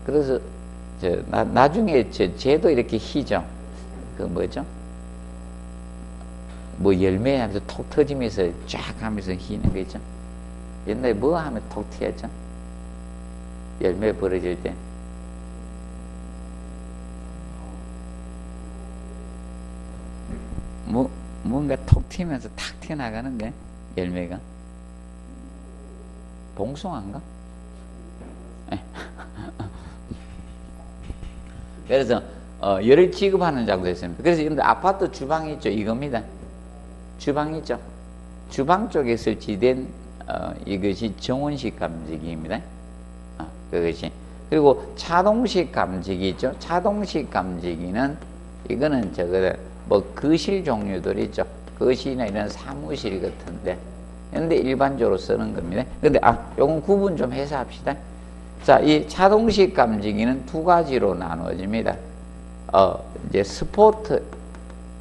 그래서 나중에 쟤도 이렇게 희죠. 그 뭐죠? 뭐 열매 하면서 톡 터지면서 쫙 하면서 희는 거죠. 옛날에 뭐 하면 톡 튀었죠? 열매 벌어질 때. 뭔가 톡 튀면서 탁 튀어나가는 게 열매가. 봉숭아인가? 그래서 열을 취급하는 장소에 있습니다. 그래서 여러분들 아파트 주방이 있죠. 이겁니다. 주방이 있죠. 주방 쪽에 설치된 이것이 정원식 감지기입니다. 그것이. 그리고 차동식 감지기 있죠. 차동식 감지기는 이거는 거실 종류들 있죠. 거실이나 이런 사무실 같은데 근데 일반적으로 쓰는 겁니다. 근데 요건 구분 좀 해서 합시다. 자, 이 차동식 감지기는 두 가지로 나누어집니다. 이제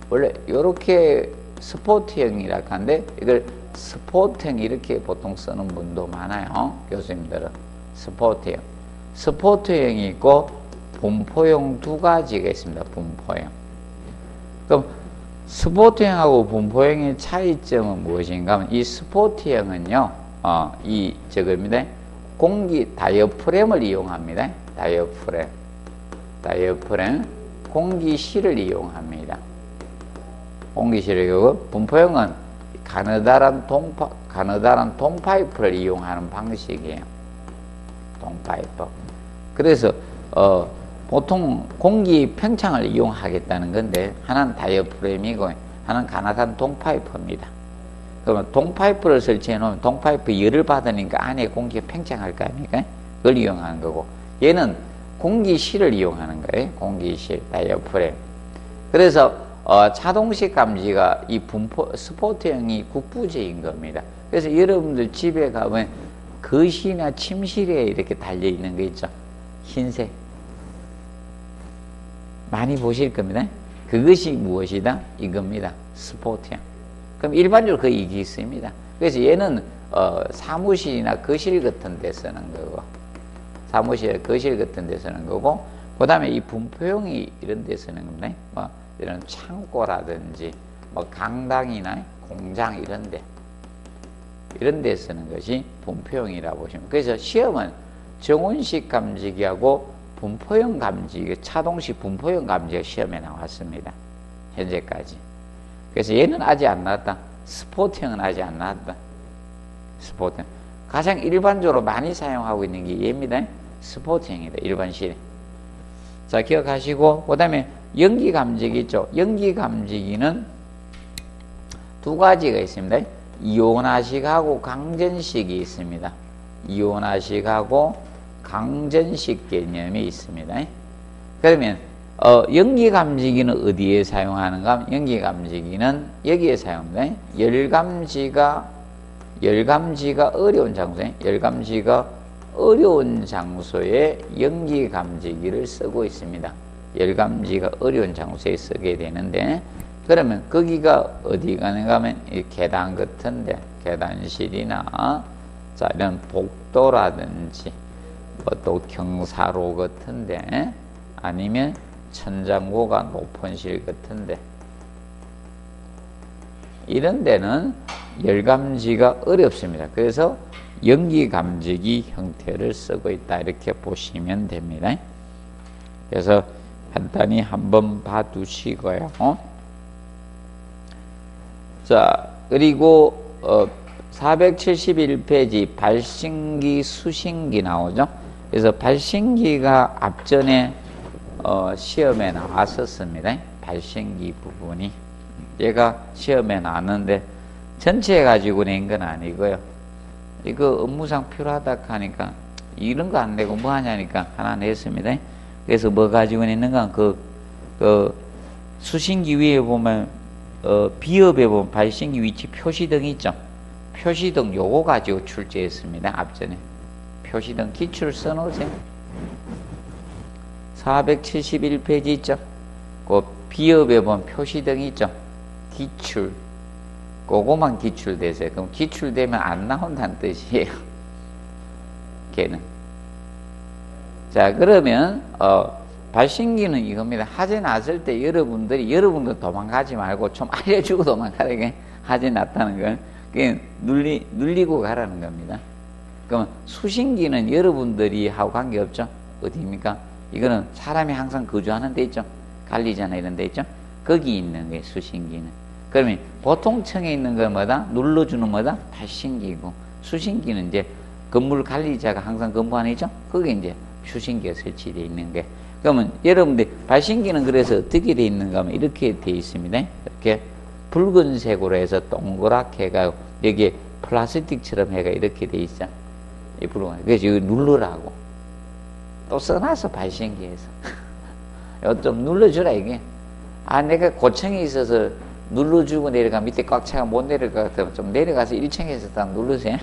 원래 요렇게 스포트형이라 하는데 이걸 스포트형 이렇게 보통 쓰는 분도 많아요. 교수님들은 스포트형. 스포트형이 있고 분포형 두 가지가 있습니다. 분포형. 그럼 스포트형하고 분포형의 차이점은 무엇인가 하면 이 스포트형은요, 저겁니다. 공기 다이어프램을 이용합니다. 다이어프램 공기실을 이용합니다. 공기실을 이용하고 분포형은 가느다란 동파이프를 이용하는 방식이에요. 동파이프. 그래서 보통 공기 팽창을 이용하겠다는 건데 하나는 다이어프램이고 하나는 가느다란 동파이프입니다. 그러면 동파이프를 설치해 놓으면 동파이프 열을 받으니까 안에 공기가 팽창할 거 아닙니까? 그걸 이용하는 거고 얘는 공기실을 이용하는 거예요. 공기실, 다이어프램. 그래서 차동식 감지가 이 스포트형이 국부제인 겁니다. 그래서 여러분들 집에 가면 거실이나 침실에 이렇게 달려 있는 거 있죠. 흰색. 많이 보실 겁니다. 그것이 무엇이다? 이겁니다. 스포트형. 그럼 일반적으로 그 이게 있습니다. 그래서 얘는 사무실이나 거실 같은 데 쓰는 거고, 사무실, 거실 같은 데 쓰는 거고, 그 다음에 이 분포형이 이런 데 쓰는 겁니다. 이런 창고라든지, 강당이나 공장 이런 데 쓰는 것이 분포형이라고 보시면. 그래서 시험은 정원식 감지기하고 분포형 감지기, 차동식 분포형 감지기가 시험에 나왔습니다. 현재까지. 그래서 얘는 아직 안 나왔다. 스포트형은 아직 안 나왔다. 스포트형. 가장 일반적으로 많이 사용하고 있는 게 얘입니다. 스포트형이다. 일반실에. 자, 기억하시고, 그 다음에 연기 감지기 있죠. 연기 감지기는 두 가지가 있습니다. 이온화식하고 강전식이 있습니다. 이온화식하고 강전식 개념이 있습니다. 그러면 연기감지기는 어디에 사용하는가? 연기감지기는 여기에 사용돼. 열감지가 어려운 장소에, 열감지가 어려운 장소에 연기감지기를 쓰고 있습니다. 열감지가 어려운 장소에 쓰게 되는데, 그러면 거기가 어디 가는가 하면 이 계단 같은데, 계단실이나 자 이런 복도라든지 뭐 또 경사로 같은데, 아니면 천장고가 높은 실 같은데, 이런 데는 열감지가 어렵습니다. 그래서 연기감지기 형태를 쓰고 있다, 이렇게 보시면 됩니다. 그래서 간단히 한번 봐두시고요. 자, 그리고 471페이지 발신기, 수신기 나오죠. 그래서 발신기가 앞전에 시험에 나왔었습니다. 발신기 부분이 얘가 시험에 나왔는데 전체 가지고 낸 건 아니고요. 이거 업무상 필요하다 하니까 이런 거 안 내고 뭐 하냐니까 하나 냈습니다. 그래서 뭐 가지고 냈는가, 그 수신기 위에 보면 비읍에 보면 발신기 위치 표시등 있죠. 표시등 요거 가지고 출제했습니다. 앞전에 표시등 기출 써놓으세요. 471페이지 있죠. 그 비읍에 보면 표시등 있죠. 기출, 그거만 기출되세요. 그럼 기출되면 안 나온다는 뜻이에요. 걔는. 자, 그러면 발신기는 이겁니다. 하재 났을 때 여러분들 도망가지 말고 좀 알려주고 도망가게 하재 났다는 걸 그게 눌리고 가라는 겁니다. 그러면 수신기는 여러분들이 하고 관계없죠. 어디입니까? 이거는 사람이 항상 거주하는 데 있죠. 관리자나 이런 데 있죠. 거기 있는 게 수신기는. 그러면 보통 층에 있는 건 뭐다? 눌러주는 뭐다? 발신기고, 수신기는 이제 건물 관리자가 항상 근무하는 있죠. 그게 이제 수신기가 설치되어 있는 게. 그러면 여러분들 발신기는 그래서 어떻게 되어 있는가 하면 이렇게 되어 있습니다. 이렇게 붉은색으로 해서 동그랗게 해가 여기에 플라스틱처럼 해가 이렇게 되어 있죠. 이 붉은. 그래서 이거 누르라고 또 써놨어, 발신기에서. 이거 좀 눌러주라 이게. 아, 내가 고층에 있어서 눌러주고 내려가 밑에 꽉 차가 못 내려갈 것 같으면 좀 내려가서 1층에서 딱 누르세요.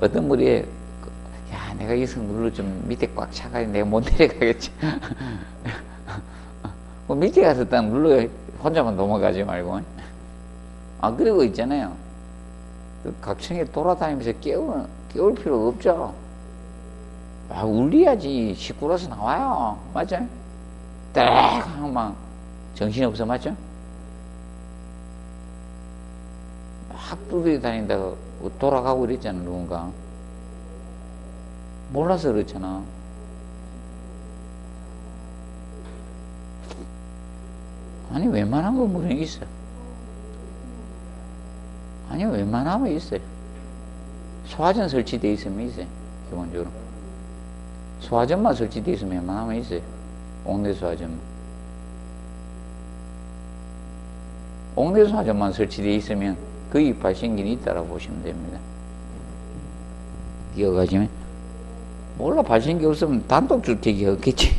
어떤 분이 야, 내가 여기서 눌러주면 밑에 꽉 차가지고 내가 못 내려가겠지. 밑에 가서 딱 눌러요. 혼자만 넘어가지 말고. 아, 그리고 있잖아요. 각 층에 돌아다니면서 깨울 필요가 없죠. 아, 울려야지. 식구로서 나와요. 맞죠? 딱 하면 막 정신없어, 맞죠? 막 두드려 다닌다가 돌아가고 이랬잖아, 누군가. 몰라서 그렇잖아. 아니, 웬만한 건물은 있어요. 아니, 웬만하면 있어요. 소화전 설치되어 있으면 있어요, 기본적으로. 소화전만 설치되어 있으면 웬만하면 있어요. 옥내 소화전만. 옥내 소화전만 설치되어 있으면 거의 발신기는 있다라고 보시면 됩니다. 기억하시면? 몰라, 발신기 없으면 단독주택이 없겠지.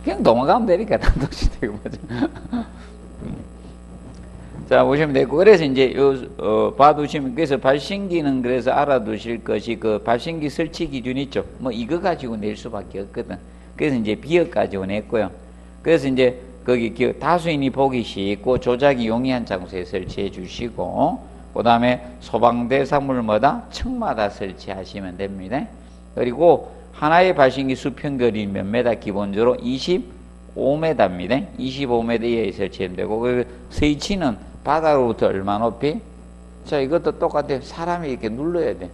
그냥 도망가면 되니까, 단독주택이 뭐죠. 자, 보시면 되고, 그래서 이제 봐두시면, 그래서 발신기는 그래서 알아두실 것이 그 발신기 설치 기준 있죠. 뭐 이거 가지고 낼 수밖에 없거든. 그래서 이제 비역 가지고 냈고요. 그래서 이제 거기 다수인이 보기 쉽고 조작이 용이한 장소에 설치해 주시고, 그 다음에 소방대상물 뭐다? 층마다 설치하시면 됩니다. 그리고 하나의 발신기 수평거리 몇 메다? 기본적으로 25m입니다. 25m 이하에 설치하면 되고, 그 스위치는 바닥으로부터 얼마 높이? 자, 이것도 똑같아요. 사람이 이렇게 눌러야 돼.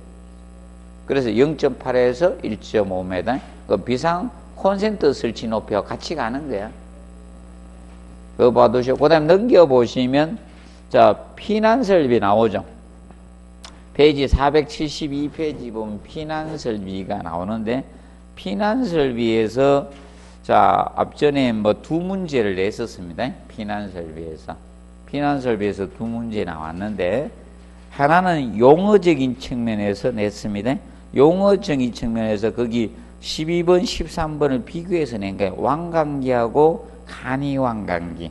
그래서 0.8에서 1.5m. 그 비상 콘센트 설치 높이와 같이 가는 거야. 그거 봐두시고, 그 다음에 넘겨보시면, 자, 피난설비 나오죠. 페이지 472페이지 보면 피난설비가 나오는데, 피난설비에서, 자, 앞전에 뭐 두 문제를 냈었습니다. 피난설비에서 두 문제 나왔는데, 하나는 용어적인 측면에서 냈습니다. 용어적인 측면에서 거기 12번, 13번을 비교해서 낸 거예요. 왕관기하고 간이왕관기.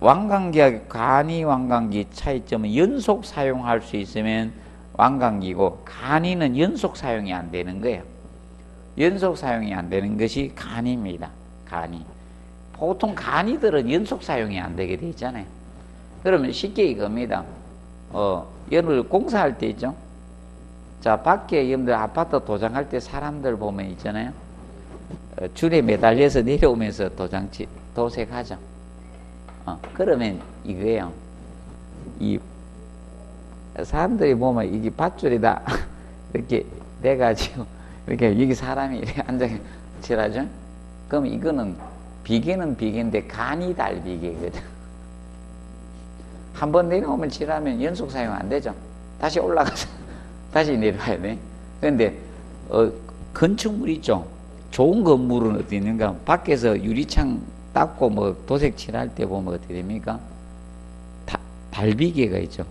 왕관기하고 간이왕관기 차이점은 연속 사용할 수 있으면 왕관기고, 간이는 연속 사용이 안 되는 거예요. 연속 사용이 안 되는 것이 간입니다. 간이. 보통 간이들은 연속 사용이 안 되게 돼 있잖아요. 그러면 쉽게 이겁니다. 여러분 공사할 때 있죠? 자, 밖에 여러분들 아파트 도장할 때 사람들 보면 있잖아요. 줄에 매달려서 내려오면서 도색하죠. 그러면 이거예요. 이 사람들이 보면 이게 밧줄이다 이렇게 돼가지고 이렇게 여기 사람이 이렇게 앉아 칠하죠. 그럼 이거는 비계는 비계인데 간이 달비계거든. 한번 내려오면 칠하면 연속 사용 안 되죠. 다시 올라가서 다시 내려와야 돼. 그런데 건축물 있죠. 좋은 건물은 어디 있는가? 밖에서 유리창 닦고 뭐 도색 칠할 때 보면 어떻게 됩니까? 달비계가 있죠.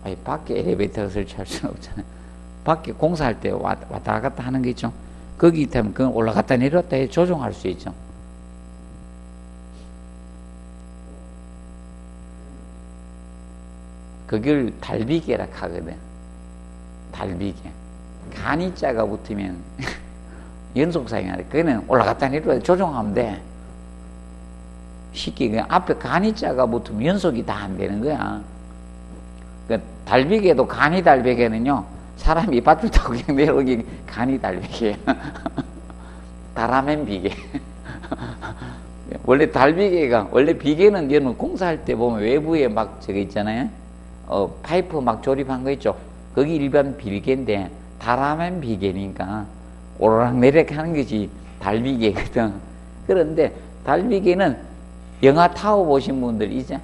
아니, 밖에 엘리베이터 설치할 수는 없잖아요. 밖에 공사할 때 왔다 갔다 하는 게 있죠. 거기 있다면 그건 올라갔다 내려왔다 해 조정할 수 있죠. 그걸 달비계라 하거든. 달비계. 간이자가 붙으면 연속 사용하는데 그거는 올라갔다 내려왔다 조정하면 돼. 쉽게 그냥 앞에 간이자가 붙으면 연속이 다 안 되는 거야. 그 달비계도 간이 달비계는요, 사람이 밧줄 타고 그냥 내려오기 간이 달비계야. 다라멘 비계. 원래 달비계가, 원래 비계는 여러분 공사할 때 보면 외부에 막 저기 있잖아요. 파이프 막 조립한 거 있죠. 거기 일반 비계인데 다라멘 비계니까 오르락 내리락 하는 것이 달비계거든. 그런데 달비계는 영화 타워 보신 분들 있죠?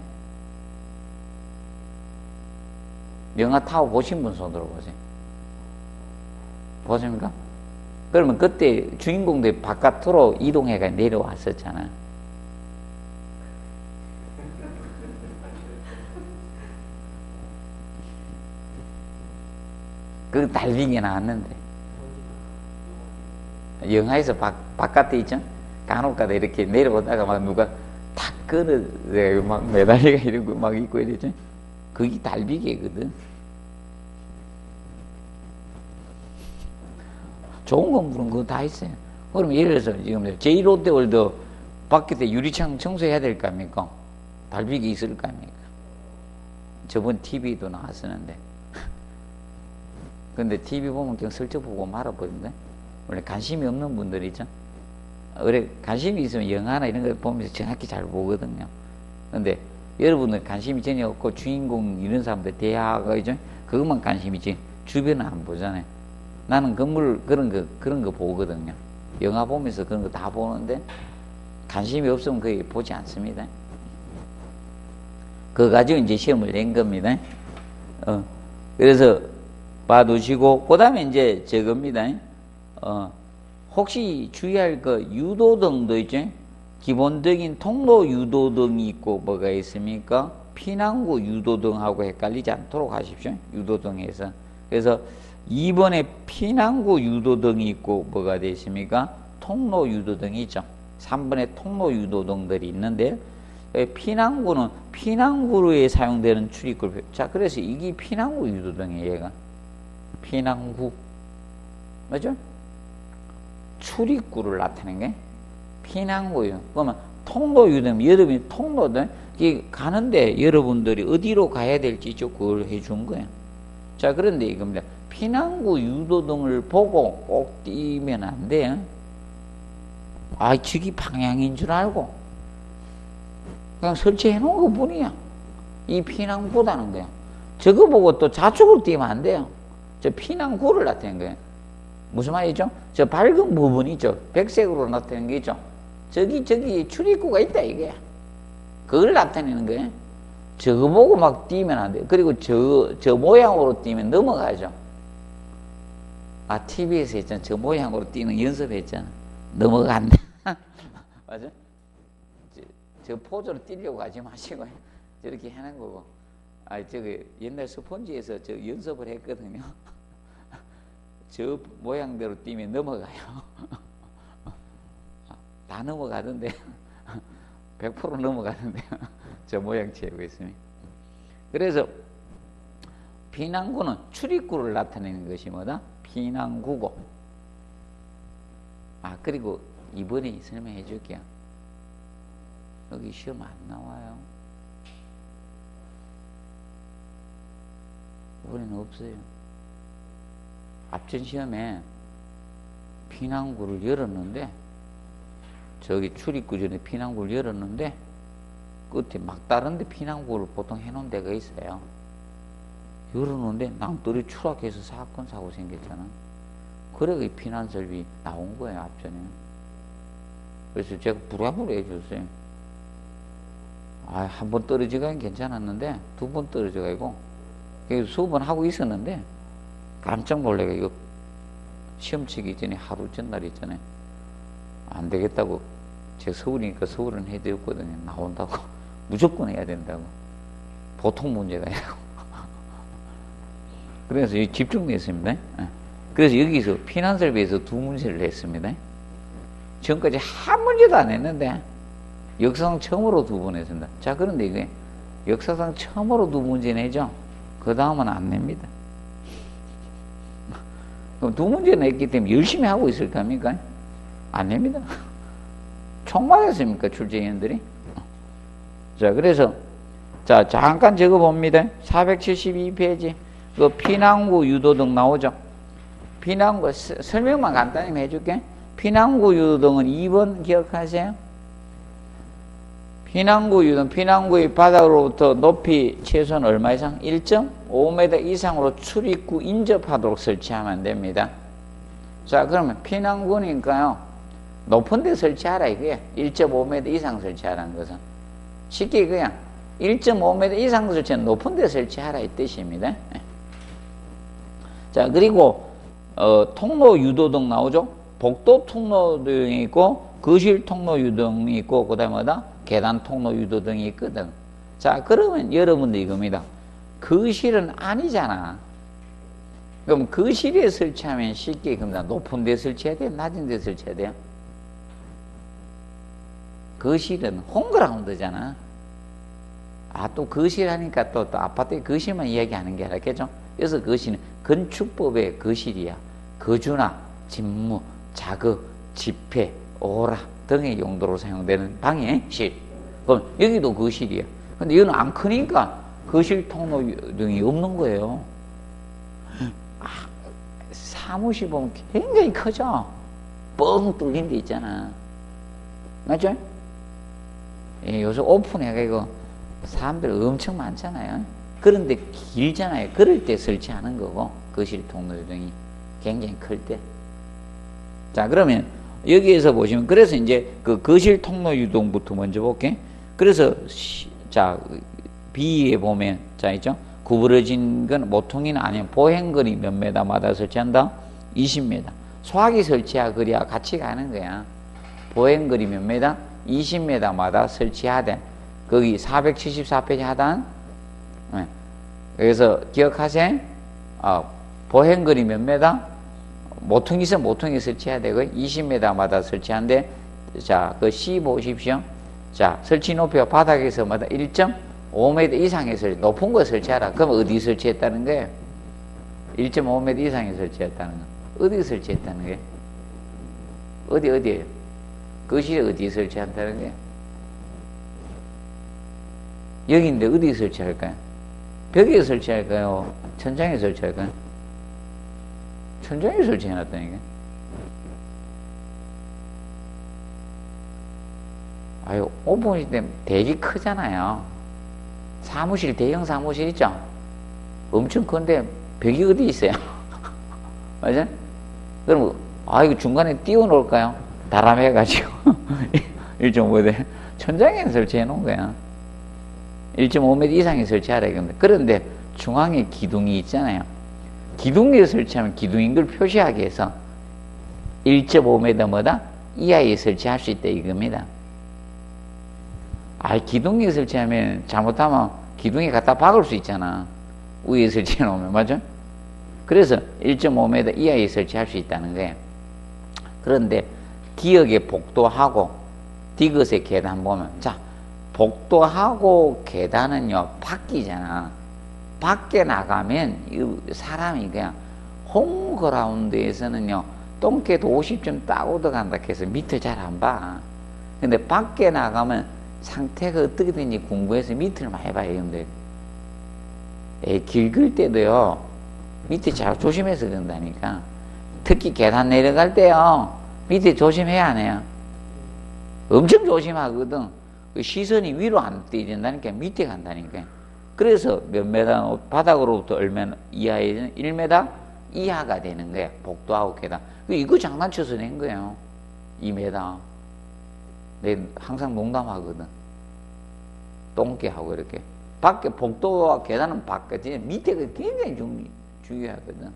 영화 타워 보신 분 손 들어보세요. 보십니까? 그러면 그때 주인공들이 바깥으로 이동해가 내려왔었잖아. 그 달리기 나왔는데 영화에서 바깥에 있죠? 간혹가다 이렇게 내려오다가 막 누가 탁 끊어 막 매달리가 이러고 막 있고 이러죠. 그게 달비계거든. 좋은 건물은 그거 다 있어요. 그럼 예를 들어서 지금 제1롯데월드 밖에 유리창 청소해야 될 거 아닙니까? 달비계 있을 거 아닙니까? 저번 TV도 나왔었는데. 근데 TV 보면 그냥 슬쩍 보고 말아버린다. 원래 관심이 없는 분들이죠. 그래, 관심이 있으면 영화나 이런 거 보면서 정확히 잘 보거든요. 근데 여러분은 관심이 전혀 없고 주인공 이런 사람들 대화가죠. 그것만 관심이지 주변은 안 보잖아요. 나는 건물 그런 거 보거든요. 영화 보면서 그런 거 다 보는데 관심이 없으면 거의 보지 않습니다. 그거 가지고 이제 시험을 낸 겁니다. 그래서 봐두시고, 그 다음에 이제 저겁니다. 혹시 주의할 그 유도등도 있죠? 기본적인 통로 유도등이 있고 뭐가 있습니까? 피난구 유도등하고 헷갈리지 않도록 하십시오. 유도등에서. 그래서 2번에 피난구 유도등이 있고 뭐가 되어 있습니까? 통로 유도등이 있죠. 3번에 통로 유도등들이 있는데, 피난구는 피난구에 사용되는 출입구. 자, 그래서 이게 피난구 유도등이에요, 얘가. 피난구. 맞죠? 출입구를 나타내는 게 피난구예요. 그러면 통로 유도면 여러분이 통로들 가는데 여러분들이 어디로 가야 될지 그걸 해준 거예요. 자, 그런데 이겁니다. 피난구 유도등을 보고 꼭 띄면 안 돼요. 아, 저기 방향인 줄 알고 그냥 설치해 놓은 것 뿐이야. 이 피난구다는 거야. 저거 보고 또 좌측으로 띄면 안 돼요. 저 피난구를 나타낸 거예요. 무슨 말이죠? 저 밝은 부분이 있죠. 백색으로 나타낸 게 있죠. 저기 출입구가 있다 이게. 그걸 나타내는 거예요. 저거 보고 막 뛰면 안 돼요. 그리고 저 모양으로 뛰면 넘어가죠. 아, TV에서 했잖아. 저 모양으로 뛰는 연습했잖아. 넘어간다. 맞아? 저 포즈로 뛰려고 하지 마시고 저렇게 하는 거고. 아, 저기 옛날 스폰지에서 저 연습을 했거든요. 저 모양대로 뛰면 넘어가요. 다 넘어가던데 100% 넘어가는데 저 모양 재고 있으면. 그래서 피난구는 출입구를 나타내는 것이 뭐다? 피난구고. 그리고 이번에 설명해 줄게요. 여기 시험 안 나와요. 이번에는 없어요. 앞전 시험에 피난구를 열었는데, 저기 출입구 전에 피난구를 열었는데 끝에 막 다른데 피난구를 보통 해놓은 데가 있어요. 열었는데 낭떠리 추락해서 사건 사고 생겼잖아. 그래 피난설비 나온 거예요 앞전에. 그래서 제가 부랴부랴 해줬어요. 한 번 떨어지가긴 괜찮았는데 두 번 떨어져가지고 수업은 하고 있었는데 깜짝 놀래가 이거 시험 치기 전에 하루 전날 있잖아요. 안 되겠다고 제가 서울이니까 서울은 해드렸거든요. 나온다고 무조건 해야 된다고. 보통 문제가 아니라고. 그래서 집중됐습니다. 그래서 여기서 피난설비에서 두 문제를 냈습니다. 지금까지 한 문제도 안 했는데 역사상 처음으로 두 번 했습니다. 자, 그런데 이게 역사상 처음으로 두 문제 내죠. 그 다음은 안 냅니다. 그럼 두 문제 냈기 때문에 열심히 하고 있을 겁니까? 안 냅니다. 총 맞았습니까 출제위원들이? 자, 그래서 자 잠깐 적어봅니다. 472페이지 그 피난구 유도 등 나오죠. 피난구 설명만 간단히 해줄게. 피난구 유도 등은 2번 기억하세요. 피난구 유도, 피난구의 바닥으로부터 높이 최소한 얼마 이상? 1.5m 이상으로 출입구 인접하도록 설치하면 됩니다. 자, 그러면 피난구니까요 높은 데 설치하라 이거예요. 1.5m 이상 설치하라는 것은 쉽게 그냥 1.5m 이상 설치는 높은 데 설치하라 이 뜻입니다. 자, 그리고 통로 유도등 나오죠. 복도 통로등이 있고 거실 통로 유도등이 있고 그 다음에 뭐다? 계단 통로 유도등이 있거든. 자, 그러면 여러분들 이겁니다. 거실은 아니잖아. 그럼 거실에 설치하면 쉽게 그럽니다. 높은 데 설치해야 돼요? 낮은 데 설치해야 돼요? 거실은 홈그라운드잖아. 또 거실 하니까 또 아파트의 거실만 이야기하는 게 아니겠죠? 그래서 거실은 건축법의 거실이야. 거주나 집무, 작업, 집회, 오락 등의 용도로 사용되는 방의 실. 그럼 여기도 거실이야. 근데 이거는 안 크니까 거실 통로 등이 없는 거예요. 사무실 보면 굉장히 크죠? 뻥 뚫린 데 있잖아. 맞죠? 요새 오픈해가지고 사람들 엄청 많잖아요. 그런데 길잖아요. 그럴 때 설치하는 거고, 거실 통로 등이 굉장히 클 때. 자, 그러면 여기에서 보시면, 그래서 이제 그 거실 통로 유동부터 먼저 볼게. 그래서, 자, B에 보면, 자, 있죠? 구부러진 건 모퉁이는 아니면 보행거리 몇 메다마다 설치한다? 20m. 소화기 설치야, 그래야 같이 가는 거야. 보행거리 몇 메다? 20m마다 설치하되, 거기 474페이지 하단. 네. 그래서 기억하세요. 보행거리 몇 메다? 모퉁이 있으면 모퉁이 설치해야 되고 20m마다 설치한데, 자, 그 C 보십시오. 자, 설치 높이가 바닥에서마다 1.5m 이상에 높은 거 설치하라. 그럼 어디 설치했다는 거예요? 1.5m 이상에 설치했다는 거. 어디 설치했다는 거예요? 어디에요? 거실에 어디에 설치한다는 거예요? 여기인데 어디에 설치할까요? 벽에 설치할까요? 천장에 설치할까요? 천장에 설치해놨다니까. 오픈실 때 되게 크잖아요. 사무실, 대형 사무실 있죠? 엄청 큰데 벽이 어디 있어요? 맞아? 그럼, 이거 중간에 띄워놓을까요? 다람해가지고. 1.5m. 천장에 설치해 놓은 거야. 1.5m 이상에 설치하라 이겁니다. 그런데 중앙에 기둥이 있잖아요. 기둥에 설치하면 기둥인 걸 표시하기 위해서 1.5m마다 이하에 설치할 수 있다 이겁니다. 기둥에 설치하면 잘못하면 기둥에 갖다 박을 수 있잖아. 위에 설치해 놓으면, 맞아? 그래서 1.5m 이하에 설치할 수 있다는 거예요. 그런데 기역의 복도하고 디귿의 계단 보면, 자, 복도하고 계단은요, 바뀌잖아. 밖에 나가면 사람이 그냥 홈그라운드에서는요, 똥개도 50점 따고 들어간다 해서 밑을 잘 안 봐. 근데 밖에 나가면 상태가 어떻게 되는지 궁금해서 밑을 많이 봐요, 형들. 길 긁을 때도요, 밑에 잘 조심해서 그런다니까. 특히 계단 내려갈 때요, 밑에 조심해야 안 해요. 엄청 조심하거든. 시선이 위로 안 뛰어진다니까, 밑에 간다니까. 그래서 몇 메다, 바닥으로부터 얼마나 이하에는 1m 이하가 되는 거야. 복도하고 계단. 이거 장난쳐서 낸 거예요. 2m. 내가 항상 농담하거든. 똥개하고 이렇게. 밖에 복도와 계단은 바뀌지, 밑에가 굉장히 중요하거든.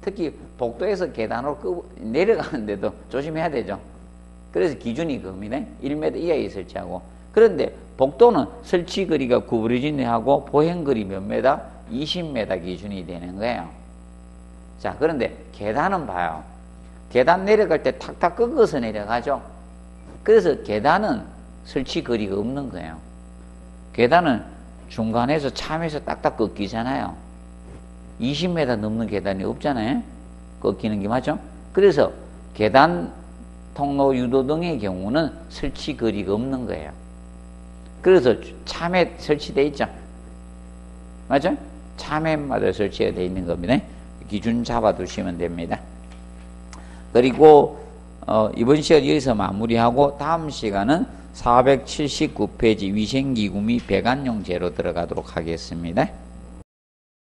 특히 복도에서 계단으로 내려가는데도 조심해야 되죠. 그래서 기준이 그겁니다. 1m 이하에 설치하고. 그런데 복도는 설치거리가 구부러진하고 보행거리 몇 메다? 20m 기준이 되는 거예요. 자, 그런데 계단은 봐요. 계단 내려갈 때 탁탁 꺾어서 내려가죠. 그래서 계단은 설치거리가 없는 거예요. 계단은 중간에서 참에서 딱딱 꺾이잖아요. 20m 넘는 계단이 없잖아요. 꺾이는 게 맞죠? 그래서 계단, 통로, 유도등의 경우는 설치거리가 없는 거예요. 그래서 참에 설치되어 있죠. 맞죠? 참에마다 설치가 되어 있는 겁니다. 기준 잡아두시면 됩니다. 그리고 이번 시간 여기서 마무리하고 다음 시간은 479페이지 위생기구 및 배관용 재로 들어가도록 하겠습니다.